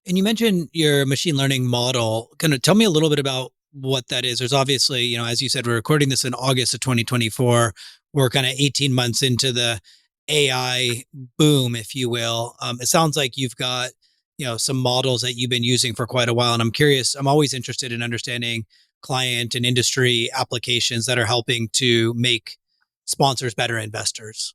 And you mentioned your machine learning model. Kind of tell me a little bit about what that is. There's obviously, as you said, we're recording this in August of 2024. We're kind of 18 months into the AI boom, if you will. It sounds like you've got, some models that you've been using for quite a while. And I'm curious, I'm always interested in understanding client and industry applications that are helping to make sponsors better investors.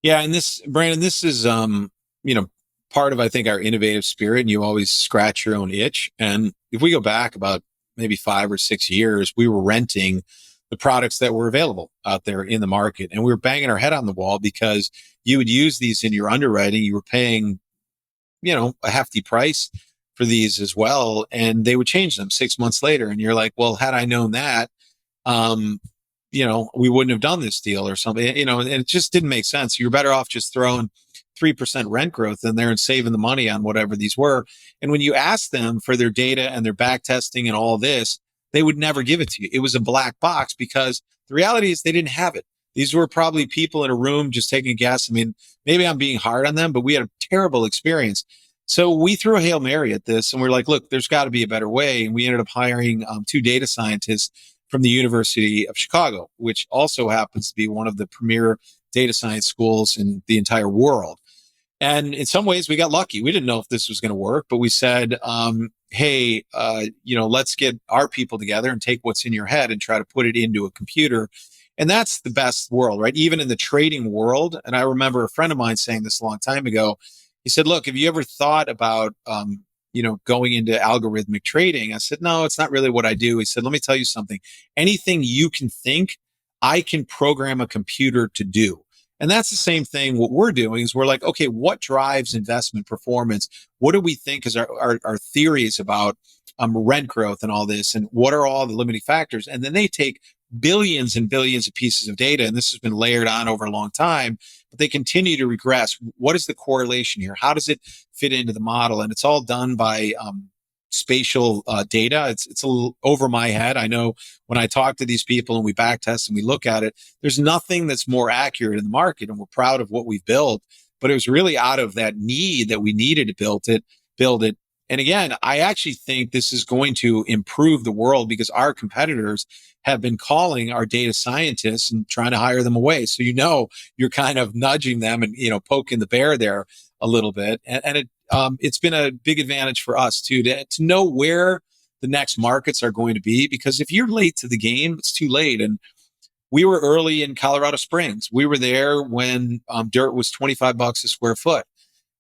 Yeah. And this, Brandon, this is, part of, I think, our innovative spirit, and you always scratch your own itch. And if we go back about maybe 5 or 6 years, we were renting the products that were available out there in the market. And we were banging our head on the wall because you would use these in your underwriting. You were paying, a hefty price for these as well. And they would change them 6 months later. And you're like, well, had I known that, we wouldn't have done this deal or something, and it just didn't make sense. You're better off just throwing 3% rent growth in there and saving the money on whatever these were. And when you ask them for their data and their back testing and all this, they would never give it to you. It was a black box, because the reality is they didn't have it. These were probably people in a room just taking a guess. I mean, maybe I'm being hard on them, but we had a terrible experience. So we threw a Hail Mary at this, and we're like, look, there's got to be a better way. And we ended up hiring 2 data scientists from the University of Chicago, which also happens to be one of the premier data science schools in the entire world. And in some ways, we got lucky. We didn't know if this was going to work, but we said, hey, let's get our people together and take what's in your head and try to put it into a computer. And that's the best world, right? Even in the trading world. And I remember a friend of mine saying this a long time ago. He said, look, have you ever thought about, going into algorithmic trading? I said, no, it's not really what I do. He said, let me tell you something. Anything you can think, I can program a computer to do. And that's the same thing. What we're doing is we're like, okay, what drives investment performance? What do we think is our theories about rent growth and all this? And what are all the limiting factors? And then they take billions and billions of pieces of data, and this has been layered on over a long time, but they continue to regress. What is the correlation here? How does it fit into the model? And it's all done by spatial data. It's a little over my head. I know when I talk to these people and we back test and we look at it, there's nothing that's more accurate in the market, and we're proud of what we've built. But it was really out of that need that we needed to build it. And again, I actually think this is going to improve the world, because our competitors have been calling our data scientists and trying to hire them away. So, you're kind of nudging them and, poking the bear there a little bit. And it's been a big advantage for us too, to know where the next markets are going to be, because if you're late to the game, it's too late. And we were early in Colorado Springs. We were there when dirt was $25 a square foot.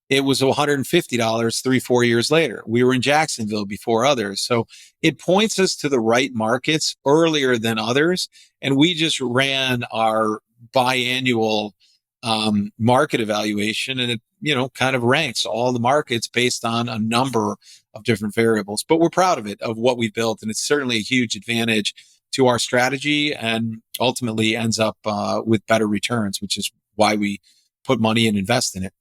it was $150 3, 4 years later. We were in Jacksonville before others. So it points us to the right markets earlier than others. And we just ran our biannual market evaluation, and it, kind of ranks all the markets based on a number of different variables. But we're proud of it, of what we built. And it's certainly a huge advantage to our strategy, and ultimately ends up with better returns, which is why we put money and invest in it.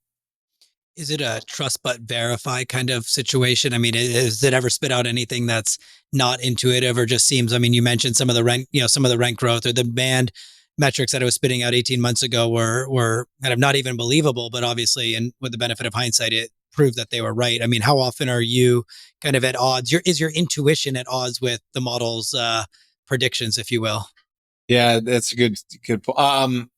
Is it a trust but verify kind of situation? I mean, has it ever spit out anything that's not intuitive or just seems, I mean, you mentioned some of the rent, some of the rent growth or the demand metrics that it was spitting out 18 months ago were kind of not even believable, but obviously, and with the benefit of hindsight, it proved that they were right. I mean, how often are you kind of at odds? Is your intuition at odds with the model's predictions, if you will?
Yeah, that's a good. I'm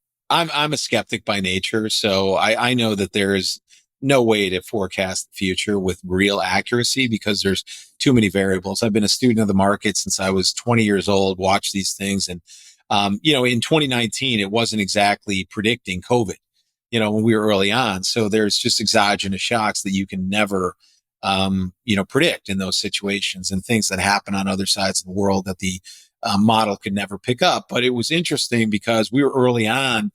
a skeptic by nature, so I know that there's no way to forecast the future with real accuracy because there's too many variables. I've been a student of the market since I was 20 years old, watched these things, and in 2019, it wasn't exactly predicting COVID. When we were early on, so there's just exogenous shocks that you can never, predict in those situations, and things that happen on other sides of the world that the model could never pick up. But it was interesting because we were early on,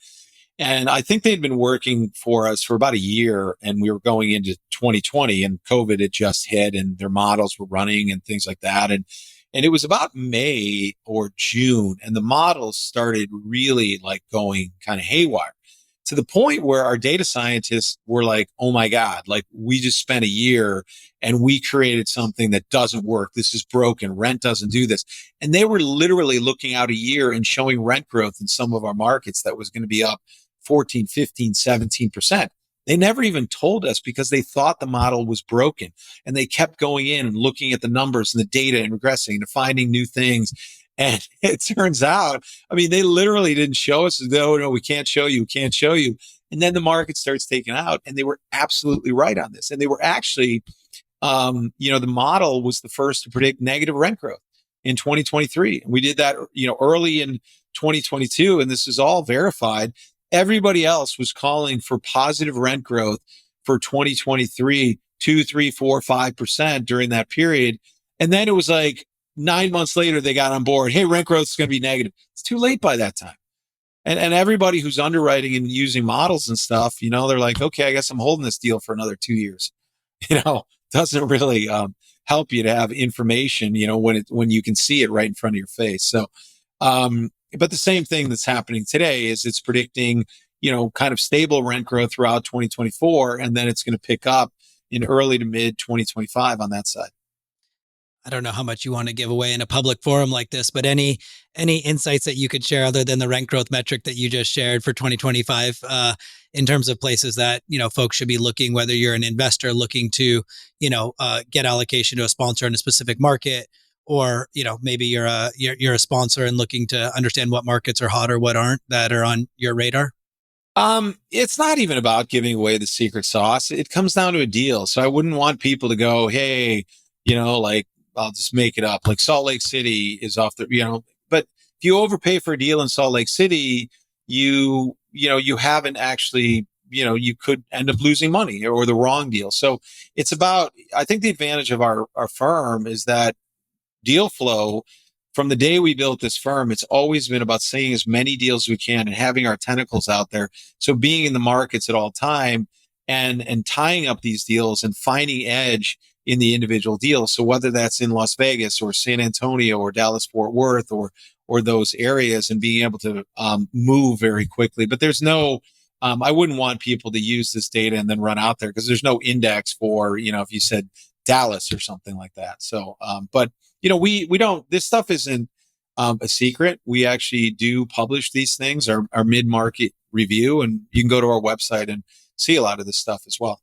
and I think they'd been working for us for about a year, and we were going into 2020, and COVID had just hit, and their models were running and things like that. And it was about May or June, and the models started really like going kind of haywire, to the point where our data scientists were like, oh my God, like we just spent a year and we created something that doesn't work. This is broken. Rent doesn't do this. And they were literally looking out a year and showing rent growth in some of our markets that was going to be up 14, 15, 17%. They never even told us because they thought the model was broken, and they kept going in and looking at the numbers and the data and regressing and finding new things. And it turns out, I mean, they literally didn't show us. No, we can't show you, can't show you. And then the market starts taking out, and they were absolutely right on this. And they were actually, the model was the first to predict negative rent growth in 2023. And we did that, early in 2022. And this is all verified. Everybody else was calling for positive rent growth for 2023, 2, 3, 4, 5% during that period. And then it was like 9 months later, they got on board. Hey, rent growth is going to be negative. It's too late by that time. And everybody who's underwriting and using models and stuff, they're like, okay, I guess I'm holding this deal for another 2 years. Doesn't really help you to have information, when you can see it right in front of your face. So, but the same thing that's happening today is it's predicting, kind of stable rent growth throughout 2024, and then it's going to pick up in early to mid 2025 on that side.
I don't know how much you want to give away in a public forum like this, but any insights that you could share other than the rent growth metric that you just shared for 2025, in terms of places that folks should be looking, whether you're an investor looking to get allocation to a sponsor in a specific market, or maybe you're a sponsor and looking to understand what markets are hot or what aren't that are on your radar.
It's not even about giving away the secret sauce. It comes down to a deal. So I wouldn't want people to go, hey, like I'll just make it up. Like Salt Lake City is off the, but if you overpay for a deal in Salt Lake City, you haven't actually, you could end up losing money or the wrong deal. So it's about, I think the advantage of our firm is that deal flow. From the day we built this firm, it's always been about seeing as many deals as we can and having our tentacles out there. So being in the markets at all time and tying up these deals and finding edge in the individual deals. So whether that's in Las Vegas or San Antonio or Dallas Fort Worth or those areas, and being able to move very quickly. But there's no, I wouldn't want people to use this data and then run out there, because there's no index for, if you said Dallas or something like that. So, but we don't, this stuff isn't a secret. We actually do publish these things, our mid-market review, and you can go to our website and see a lot of this stuff as well.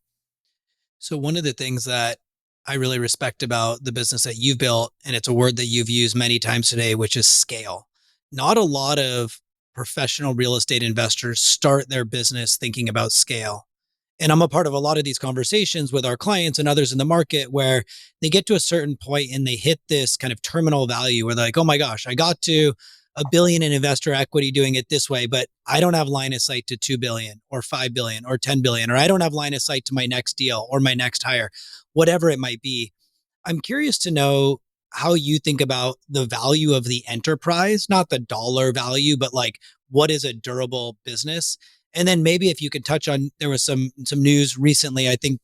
So one of the things that I really respect about the business that you've built, and it's a word that you've used many times today, which is scale. Not a lot of professional real estate investors start their business thinking about scale. And I'm a part of a lot of these conversations with our clients and others in the market where they get to a certain point and they hit this kind of terminal value where they're like, oh my gosh, I got to a billion in investor equity doing it this way, but I don't have line of sight to 2 billion or 5 billion or 10 billion, or I don't have line of sight to my next deal or my next hire, whatever it might be. I'm curious to know how you think about the value of the enterprise, not the dollar value, but like what is a durable business? And then maybe if you could touch on, there was some news recently. I think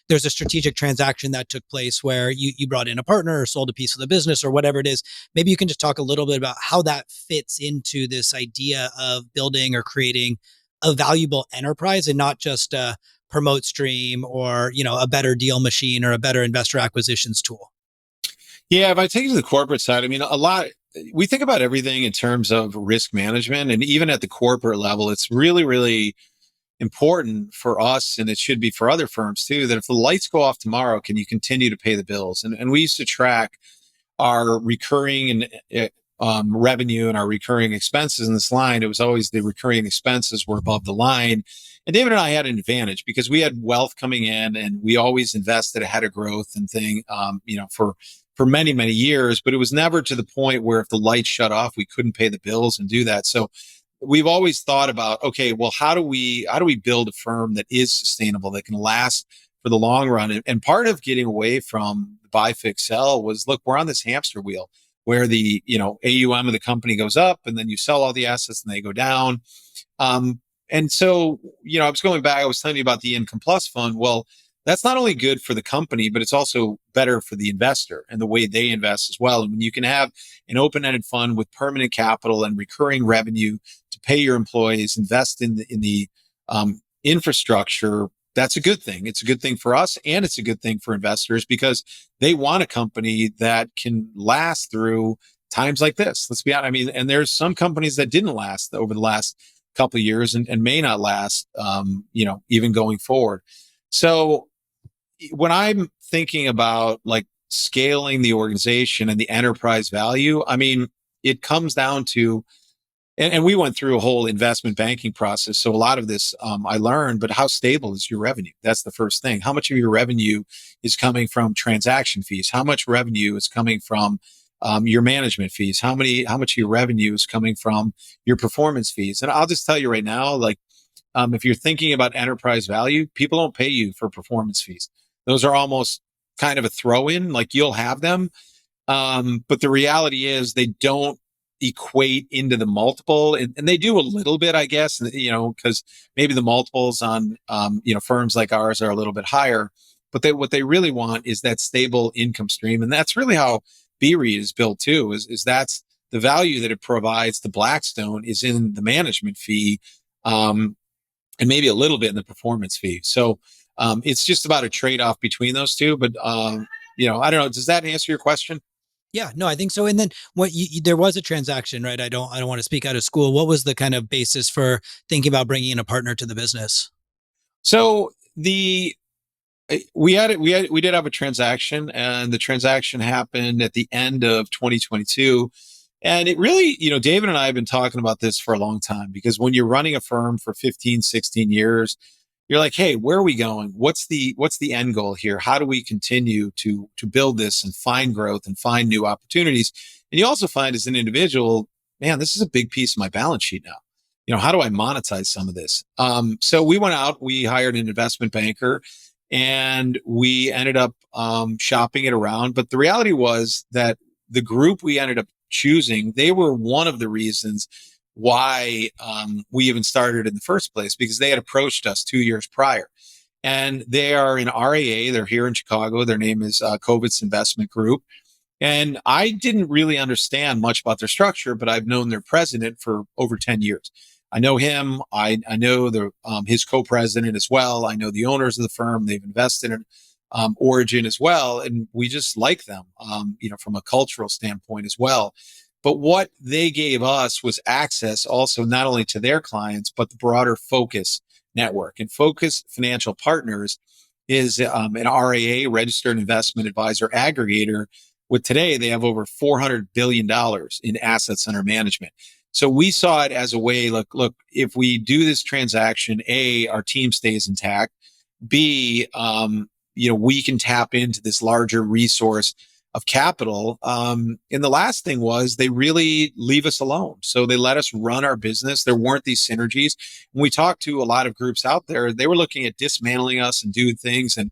there's a strategic transaction that took place where you brought in a partner or sold a piece of the business or whatever it is. Maybe you can just talk a little bit about how that fits into this idea of building or creating a valuable enterprise and not just a promote stream or a better deal machine or a better investor acquisitions tool.
Yeah, if I take it to the corporate side, I mean, a lot, we think about everything in terms of risk management. And even at the corporate level, it's really, really important for us, and it should be for other firms too, that if the lights go off tomorrow, can you continue to pay the bills? And we used to track our recurring and revenue and our recurring expenses in this line. It was always the recurring expenses were above the line. And David and I had an advantage because we had wealth coming in and we always invested ahead of growth and for many, many years, but it was never to the point where if the lights shut off, we couldn't pay the bills and do that. So we've always thought about, okay, well, how do we build a firm that is sustainable, that can last for the long run? And part of getting away from buy, fix, sell was, look, we're on this hamster wheel where the, AUM of the company goes up and then you sell all the assets and they go down. And so, I was going back, I was telling you about the Income Plus fund. Well, that's not only good for the company, but it's also better for the investor and the way they invest as well. And when you can have an open-ended fund with permanent capital and recurring revenue to pay your employees, invest in the infrastructure, that's a good thing. It's a good thing for us, and it's a good thing for investors because they want a company that can last through times like this. Let's be honest. I mean, and there's some companies that didn't last over the last couple of years and may not last, even going forward. So when I'm thinking about like scaling the organization and the enterprise value, I mean, it comes down to, and we went through a whole investment banking process. So a lot of this I learned, but how stable is your revenue? That's the first thing. How much of your revenue is coming from transaction fees? How much revenue is coming from your management fees? How much of your revenue is coming from your performance fees? And I'll just tell you right now, like, if you're thinking about enterprise value, people don't pay you for performance fees. Those are almost kind of a throw in, like you'll have them. But the reality is they don't equate into the multiple, and they do a little bit, I guess, because maybe the multiples on, firms like ours are a little bit higher, but what they really want is that stable income stream. And that's really how BREIT is built too, is that's the value that it provides to Blackstone is in the management fee, and maybe a little bit in the performance fee. So, it's just about a trade-off between those two. But, I don't know. Does that answer your question?
Yeah, no, I think so. And then there was a transaction, right? I don't want to speak out of school. What was the kind of basis for thinking about bringing in a partner to the business?
So we did have a transaction, and the transaction happened at the end of 2022. And it really, David and I have been talking about this for a long time because when you're running a firm for 15, 16 years, you're like, hey, where are we going? What's the end goal here? How do we continue to build this and find growth and find new opportunities? And you also find as an individual, man, this is a big piece of my balance sheet now. How do I monetize some of this? So we went out, we hired an investment banker, and we ended up shopping it around. But the reality was that the group we ended up choosing, they were one of the reasons why we even started in the first place, because they had approached us 2 years prior. And they are an RAA. They're here in Chicago. Their name is Kovitz Investment Group. And I didn't really understand much about their structure, but I've known their president for over 10 years. I know him. I know his co-president as well. I know the owners of the firm. They've invested in Origin as well. And we just like them, from a cultural standpoint as well. But what they gave us was access also not only to their clients, but the broader Focus network. And Focus Financial Partners is an RAA, registered investment advisor aggregator. With today, they have over $400 billion in assets under management. So we saw it as a way, look, if we do this transaction, A, our team stays intact. B, we can tap into this larger resource of capital. And the last thing was they really leave us alone. So they let us run our business. There weren't these synergies. When we talked to a lot of groups out there, they were looking at dismantling us and doing things. And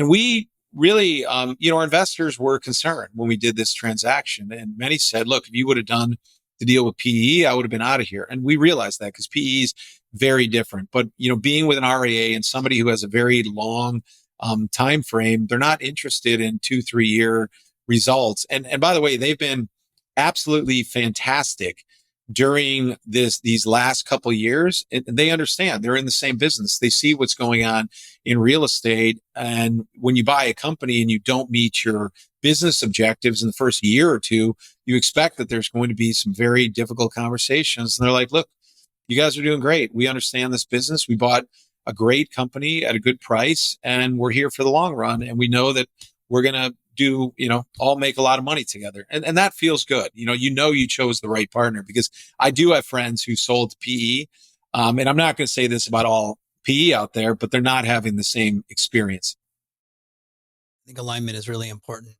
we really, our investors were concerned when we did this transaction. And many said, look, if you would have done the deal with PE, I would have been out of here. And we realized that because PE is very different. But, being with an RIA and somebody who has a very long time frame, they're not interested in 2-3 year results. And by the way, they've been absolutely fantastic during these last couple of years. And they understand they're in the same business. They see what's going on in real estate. And when you buy a company and you don't meet your business objectives in the first year or two, you expect that there's going to be some very difficult conversations. And they're like, look, you guys are doing great. We understand this business. We bought a great company at a good price, and we're here for the long run. And we know that we're going to all make a lot of money together. And that feels good. You chose the right partner, because I do have friends who sold to PE. And I'm not going to say this about all PE out there, but they're not having the same experience.
I think alignment is really important.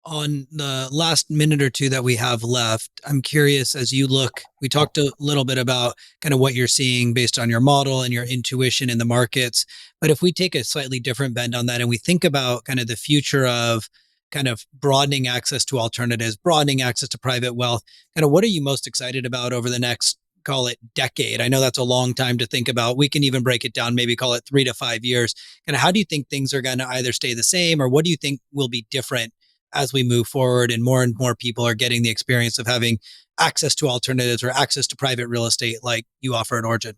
On the last minute or two that we have left, I'm curious, as you look, we talked a little bit about kind of what you're seeing based on your model and your intuition in the markets. But if we take a slightly different bend on that and we think about kind of the future of kind of broadening access to alternatives, broadening access to private wealth, kind of what are you most excited about over the next, call it, decade? I know that's a long time to think about. We can even break it down, maybe call it 3 to 5 years. And how do you think things are going to either stay the same, or what do you think will be different as we move forward and more people are getting the experience of having access to alternatives or access to private real estate like you offer at Origin?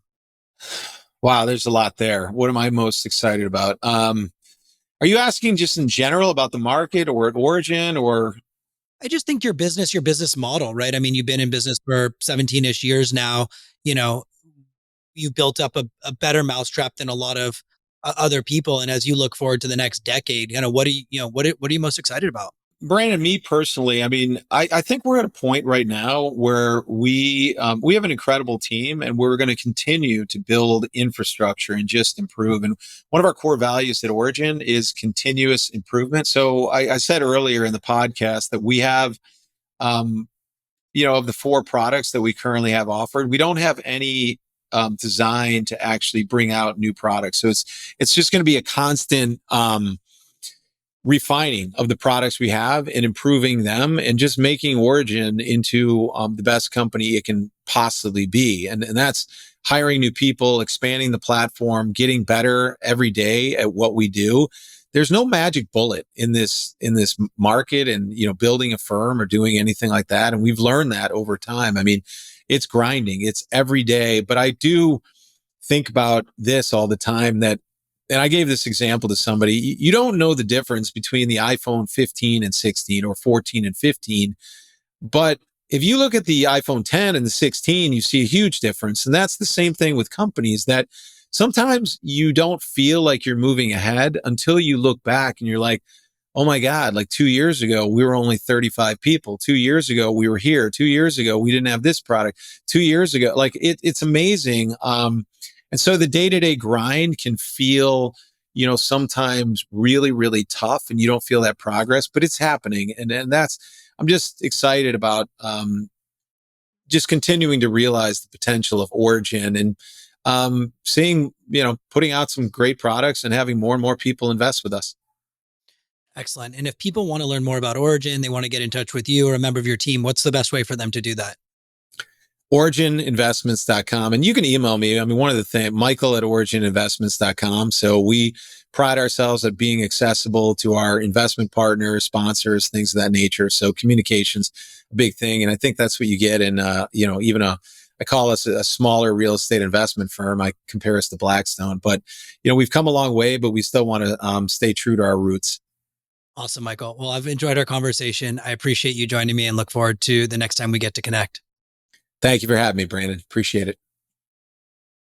Wow, there's a lot there. What am I most excited about? Are you asking just in general about the market or at Origin, or?
I just think your business model, right? I mean, you've been in business for 17-ish years now. You've built up a better mousetrap than a lot of other people. And as you look forward to the next decade, what are you most excited about?
Brandon, me personally, I mean, I think we're at a point right now where we have an incredible team, and we're going to continue to build infrastructure and just improve. And one of our core values at Origin is continuous improvement. So I said earlier in the podcast that we have, of the 4 products that we currently have offered, we don't have any designed to actually bring out new products. So it's just going to be a constant refining of the products we have and improving them, and just making Origin into the best company it can possibly be. And that's hiring new people, expanding the platform, getting better every day at what we do. There's no magic bullet in this market, and building a firm or doing anything like that. And we've learned that over time. I mean, it's grinding, it's every day. But I do think about this all the time, and I gave this example to somebody. You don't know the difference between the iPhone 15 and 16 or 14 and 15. But if you look at the iPhone 10 and the 16, you see a huge difference. And that's the same thing with companies, that sometimes you don't feel like you're moving ahead until you look back and you're like, oh my God, like 2 years ago, we were only 35 people. 2 years ago, we were here. 2 years ago, we didn't have this product. 2 years ago, like it's amazing. And so the day-to-day grind can feel, sometimes really, really tough, and you don't feel that progress, but it's happening. And I'm just excited about just continuing to realize the potential of Origin, and seeing, putting out some great products and having more and more people invest with us.
Excellent. And if people want to learn more about Origin, they want to get in touch with you or a member of your team, what's the best way for them to do that?
origininvestments.com. And you can email me. I mean, one of the things, Michael at origininvestments.com. So we pride ourselves at being accessible to our investment partners, sponsors, things of that nature. So communication's a big thing. And I think that's what you get in, even I call us a smaller real estate investment firm. I compare us to Blackstone, but, we've come a long way, but we still want to stay true to our roots.
Awesome, Michael. Well, I've enjoyed our conversation. I appreciate you joining me and look forward to the next time we get to connect.
Thank you for having me, Brandon. Appreciate it.